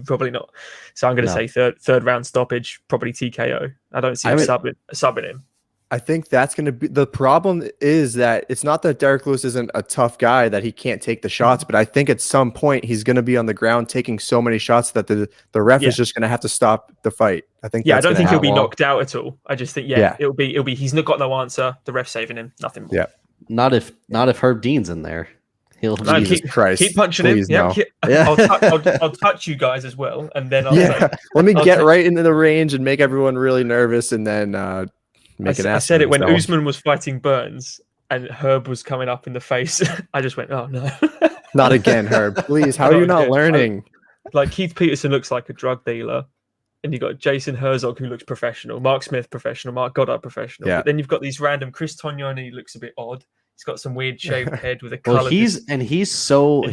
Probably not. So I'm going to say third round stoppage, probably TKO. I don't see him subbing him. I think that's going to be the problem. Is that it's not that Derrick Lewis isn't a tough guy that he can't take the shots, but I think at some point he's going to be on the ground taking so many shots that the ref is just going to have to stop the fight. I think. Yeah, I don't think he'll be knocked out at all. I just think it'll be he's not got no answer. The ref saving him, nothing more. Yeah, not if Herb Dean's in there. He'll Jesus Christ. Keep punching him. No. I'll touch you guys as well, and then I'll say, let me get right into the range and make everyone really nervous, and then. I said it when Usman was fighting Burns and Herb was coming up in the face. I just went, oh no. Not again, Herb. Please. How are you not learning? Like Keith Peterson looks like a drug dealer. And you've got Jason Herzog who looks professional. Mark Smith professional. Mark Goddard professional. Yeah. But then you've got these random Chris Tonyan, he looks a bit odd. He's got some weird shaved head with a color. Well, he's so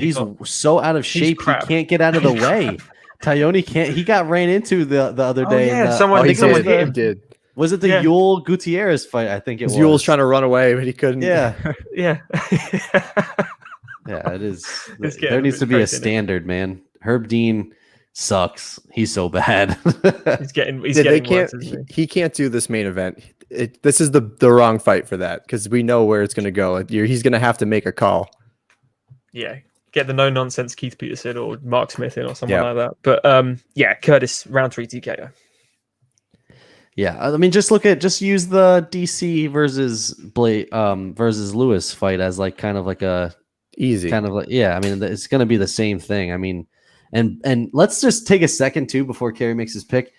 out of shape he can't get out of the way. Tyone can't. He got ran into the other day. Yeah, someone hit him. Did. Was it the Yul Gutierrez fight? I think it was. Yul's trying to run away, but he couldn't. Yeah. Yeah. Yeah, it is. There needs to be a standard, man. Herb Dean sucks. He's so bad. He's getting worse, he can't do this main event. This is the wrong fight for that because we know where it's going to go. He's going to have to make a call. Yeah. Get the no-nonsense Keith Peterson or Mark Smith in or someone like that. But, Curtis, round 3 TKO. Yeah, I mean, just use the DC versus Lewis fight as like kind of like a easy kind of like I mean, it's going to be the same thing. I mean, and let's just take a second too before Kerry makes his pick.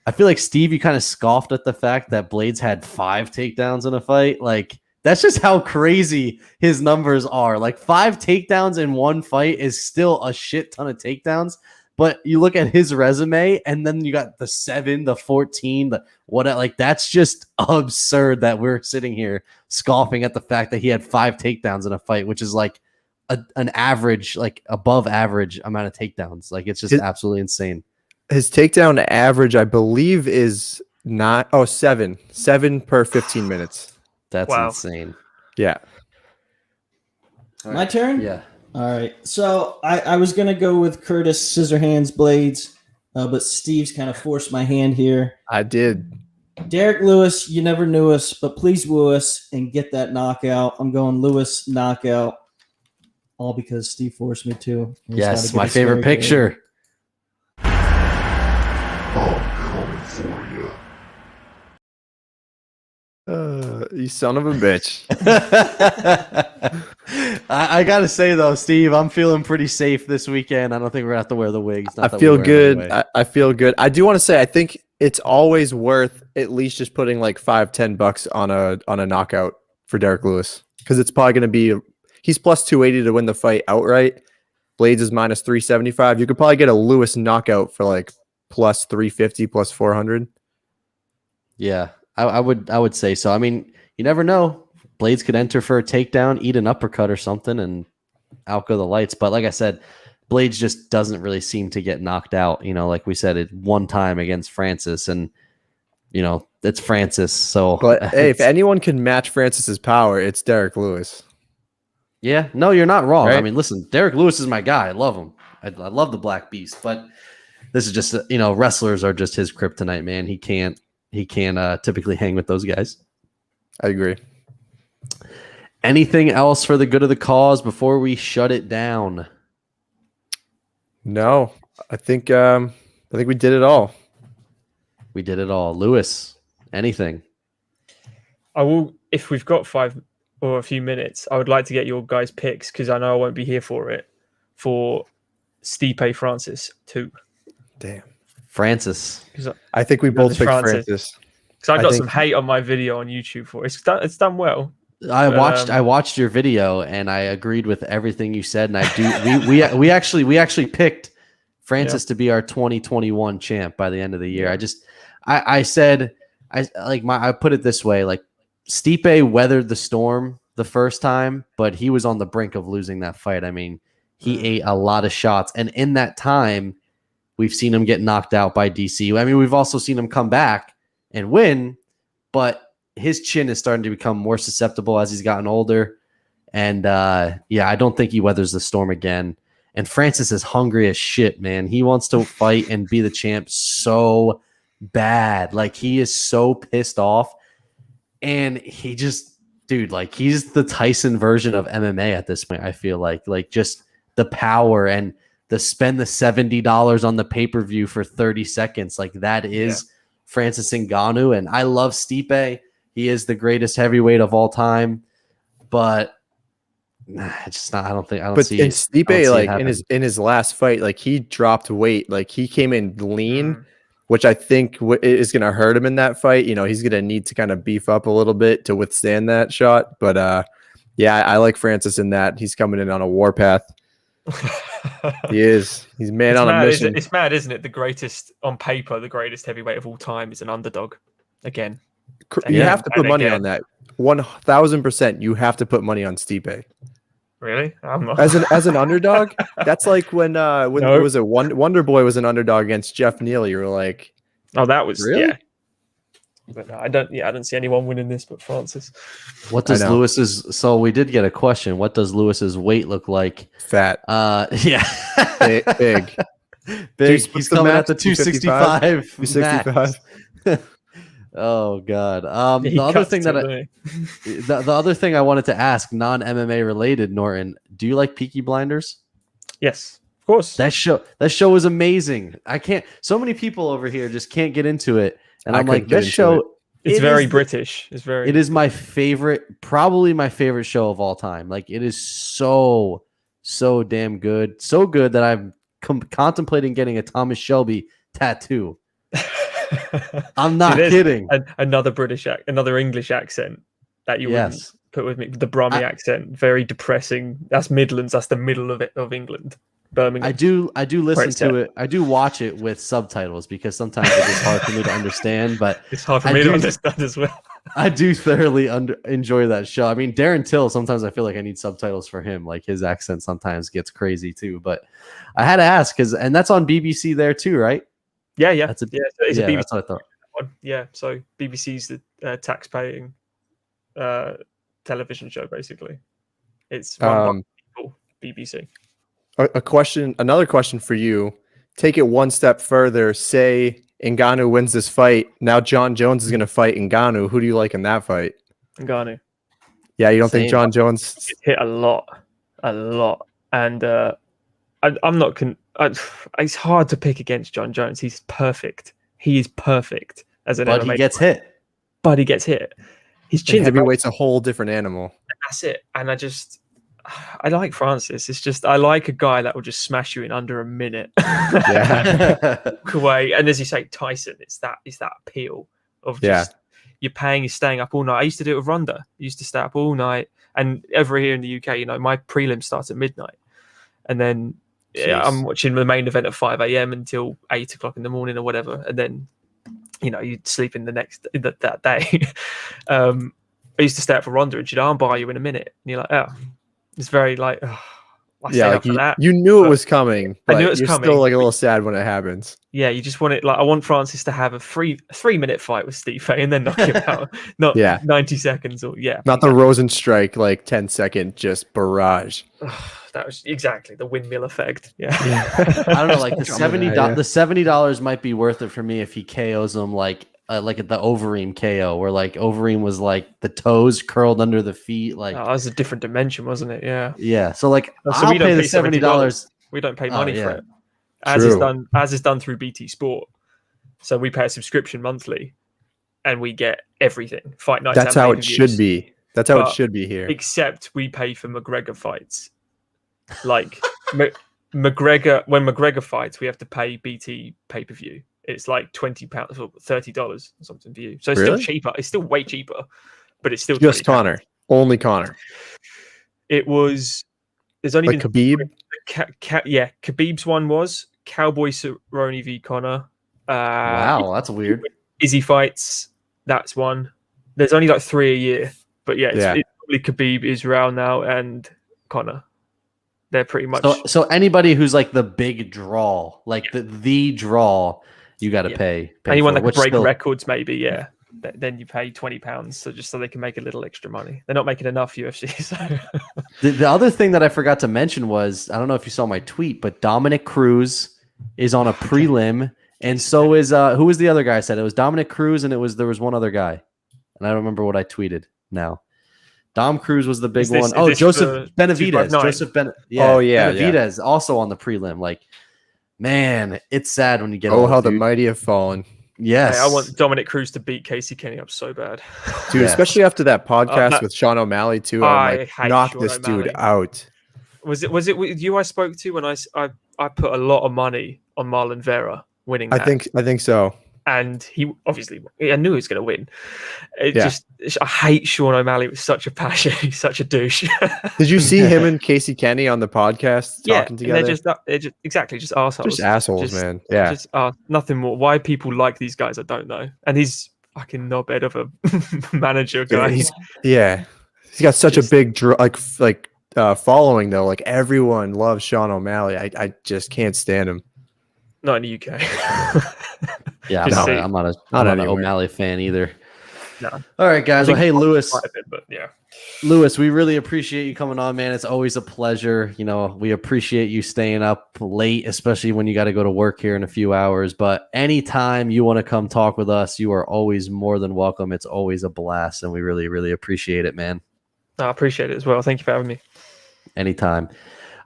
I feel like Steve, you kind of scoffed at the fact that Blaydes had 5 takedowns in a fight. Like that's just how crazy his numbers are. Like 5 takedowns in one fight is still a shit ton of takedowns. But you look at his resume, and then you got the 7, the 14, the what? Like that's just absurd that we're sitting here scoffing at the fact that he had 5 takedowns in a fight, which is like an average, like above average amount of takedowns. Like it's just absolutely insane. His takedown average, I believe, is 7 per 15 minutes. That's Wow. insane. Yeah. My turn? Yeah. All right. So I was going to go with Curtis Scissorhands Blaydes, but Steve's kind of forced my hand here. I did. Derrick Lewis, you never knew us, but please woo us and get that knockout. I'm going Lewis knockout, all because Steve forced me to. Yes, my favorite picture. You son of a bitch. I gotta say though, Steve, I'm feeling pretty safe this weekend. I don't think we're gonna have to wear the wigs. I feel good. I feel good. I do want to say I think it's always worth at least just putting like $5-10 on a knockout for Derrick Lewis, because it's probably going to be he's plus 280 to win the fight outright. Blaydes is minus 375. You could probably get a Lewis knockout for like plus 350, plus 400. Yeah, I would say so. I mean, you never know. Blaydes could enter for a takedown, eat an uppercut or something, and out go the lights. But like I said, Blaydes just doesn't really seem to get knocked out. You know, like we said, it one time against Francis, and you know it's Francis. So, but hey, if anyone can match Francis's power, it's Derrick Lewis. Yeah, no, you're not wrong. Right? I mean, listen, Derrick Lewis is my guy. I love him. I love the Black Beast. But this is just wrestlers are just his kryptonite, man. He can't typically hang with those guys. I agree. Anything else for the good of the cause before we shut it down? No, I think we did it all. We did it all. Lewis, anything? I will, if we've got 5 or a few minutes, I would like to get your guys' picks, because I know I won't be here for it, for Stipe Francis too. Damn. Francis. I think we both picked Francis. Because I got some hate on my video on YouTube for it. It's done well. I watched your video and I agreed with everything you said, and I do. we actually picked Francis to be our 2021 champ by the end of the year. I said I put it this way: like Stipe weathered the storm the first time, but he was on the brink of losing that fight. I mean, he ate a lot of shots, and in that time, we've seen him get knocked out by DC. I mean, we've also seen him come back and win, but his chin is starting to become more susceptible as he's gotten older. And I don't think he weathers the storm again. And Francis is hungry as shit, man. He wants to fight and be the champ so bad. Like, he is so pissed off. And he just, dude, like, he's the Tyson version of MMA at this point, I feel like. Like, just the power and the spend the $70 on the pay-per-view for 30 seconds. Like, that is Francis Ngannou. And I love Stipe. He is the greatest heavyweight of all time, but it's just not. I don't see. But Stipe, like in his last fight, like he dropped weight. Like he came in lean, which I think is going to hurt him in that fight. You know, he's going to need to kind of beef up a little bit to withstand that shot. But I like Francis in that. He's coming in on a warpath. He is. He's man on a mission. It's mad, isn't it? The greatest on paper, the greatest heavyweight of all time is an underdog again. You have to put money on that. 1,000%. You have to put money on Stipe. Really? I'm not. As an underdog, that's like when it was Wonder Boy was an underdog against Jeff Neal. You were like, oh, that was really? Yeah. But no, I don't see anyone winning this but Francis. What does Lewis's? So we did get a question. What does Lewis's weight look like? Fat. Yeah. Big. He's coming at the 265. 265. Oh God. The other thing I wanted to ask, non-MMA related, Norton, do you like Peaky Blinders? Yes, of course. That show is amazing. So many people over here just can't get into it. And I'm like, this show, it's very British. It is my favorite, probably my favorite show of all time. Like, it is so damn good. So good that I'm contemplating getting a Thomas Shelby tattoo. I'm not kidding. Another English accent that you wouldn't put with me. The Brummy accent, very depressing. That's Midlands. That's the middle of England. Birmingham. I do listen to it. I do watch it with subtitles because sometimes it is hard for me to understand. But it's hard for me to understand as well. I do thoroughly enjoy that show. I mean, Darren Till, sometimes I feel like I need subtitles for him. Like, his accent sometimes gets crazy too. But I had to ask and that's on BBC there too, right? Yeah, yeah, That's a yeah. It's a BBC that's what I thought. one. Yeah, so BBC's the tax-paying television show. Basically, it's run by people. BBC. Another question for you. Take it one step further. Say Ngannou wins this fight. Now John Jones is going to fight Ngannou. Who do you like in that fight? Ngannou. Yeah, you don't think Same. John Jones? Gets hit a lot, and I'm not. It's hard to pick against John Jones. He's perfect. He is perfect as an But MMA he gets fighter. hit. But he gets hit. His chin's about, Heavyweight's a whole different animal. that's it. And I like Francis. It's just I like a guy that will just smash you in under a minute. Yeah. Walk away. And as you say, Tyson, it's that appeal of just you're staying up all night. I used to do it with Ronda. I used to stay up all night. And over here in the UK, my prelim starts at midnight. And then I'm watching the main event at 5 a.m. until 8 o'clock in the morning or whatever. And then, you'd sleep in that day. I used to stay up for Ronda and she'd armbar you in a minute. And you're like, oh, it's very like, oh, I stayed up for that. You knew it was coming. I knew it was you're coming. Still like a little sad when it happens. Yeah, you just want it. Like I want Francis to have a 3-minute fight with Steve and then knock him out. Not 90 seconds or Not the Rosenstrike 10-second just barrage. That was exactly the windmill effect. Yeah. I don't know, like the $70 might be worth it for me if he KOs him like at the Overeem KO, where like Overeem was like the toes curled under the feet, like that was a different dimension, wasn't it? Yeah. Yeah. So like I'll pay the $70. We don't pay money for it. As is done through BT Sport. So we pay a subscription monthly and we get everything. Fight nights. That's how it should be. That's how it should be here. Except we pay for McGregor fights. Like McGregor, when McGregor fights, we have to pay BT pay-per-view. It's like £20 or $30 or something for you. So it's still cheaper. It's still way cheaper, but it's still just Connor. Only Connor. It was. There's only been Khabib. Khabib's one was Cowboy Cerrone v Connor. Wow, that's weird. Izzy fights. That's one. There's only like 3 a year, but it's probably Khabib, Israel now, and Connor. They're pretty much. So anybody who's like the big draw, like the draw, you got to pay. Anyone that can break records, maybe, then you pay £20 so they can make a little extra money. They're not making enough UFC. So. The other thing that I forgot to mention was, I don't know if you saw my tweet, but Dominic Cruz is on a prelim, and so is who was the other guy I said? It was Dominic Cruz, and there was one other guy, and I don't remember what I tweeted now. Dom Cruz was the big one. Oh, Joseph Benavidez. Benavidez also on the prelim. Like, man, it's sad when you get. Oh, how the mighty have fallen. Yes, I want Dominic Cruz to beat Casey Kenny up so bad, dude. Especially after that podcast with Sean O'Malley too. I'm like, knock this dude out. Was it with you I spoke to when I put a lot of money on Marlon Vera winning? I think so. And he obviously, I knew he was going to win. I hate Sean O'Malley with such a passion. He's such a douche. Did you see him and Casey Kenny on the podcast talking together? They're just assholes. Just assholes, man. Yeah. Just nothing more. Why people like these guys, I don't know. And he's fucking knobhead of a manager guy. He's got such a big following though. Like everyone loves Sean O'Malley. I just can't stand him. Not in the UK. Yeah, I'm not an O'Malley fan either. No. All right, guys. Well, hey, Lewis. But yeah. Lewis, we really appreciate you coming on, man. It's always a pleasure. We appreciate you staying up late, especially when you got to go to work here in a few hours. But anytime you want to come talk with us, you are always more than welcome. It's always a blast, and we really, really appreciate it, man. I appreciate it as well. Thank you for having me. Anytime.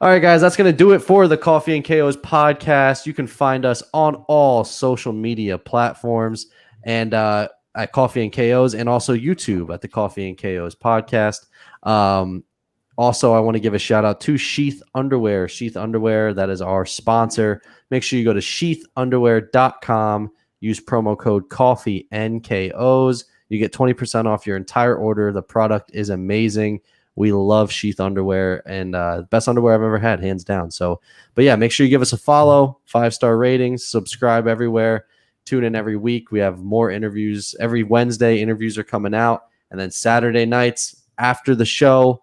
All right, guys, that's going to do it for the Coffee and KOs podcast. You can find us on all social media platforms and at Coffee and KOs, and also YouTube at the Coffee and KOs podcast. Also, I want to give a shout out to Sheath Underwear. Sheath Underwear, that is our sponsor. Make sure you go to sheathunderwear.com. Use promo code CoffeeNKOs. You get 20% off your entire order. The product is amazing. We love Sheath Underwear, and best underwear I've ever had, hands down. So, but yeah, make sure you give us a follow, 5-star ratings, subscribe everywhere, tune in every week. We have more interviews. Every Wednesday, interviews are coming out. And then Saturday nights after the show,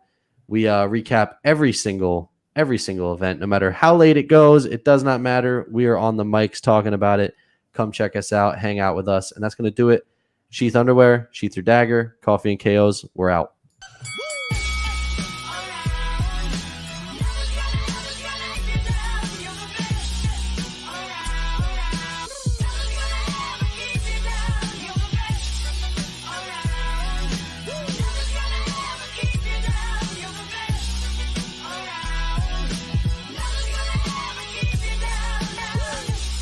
we recap every single event. No matter how late it goes, it does not matter. We are on the mics talking about it come check us out, hang out with us. And that's going to do it. Sheath underwear, sheath your dagger, coffee and KOs. We're out.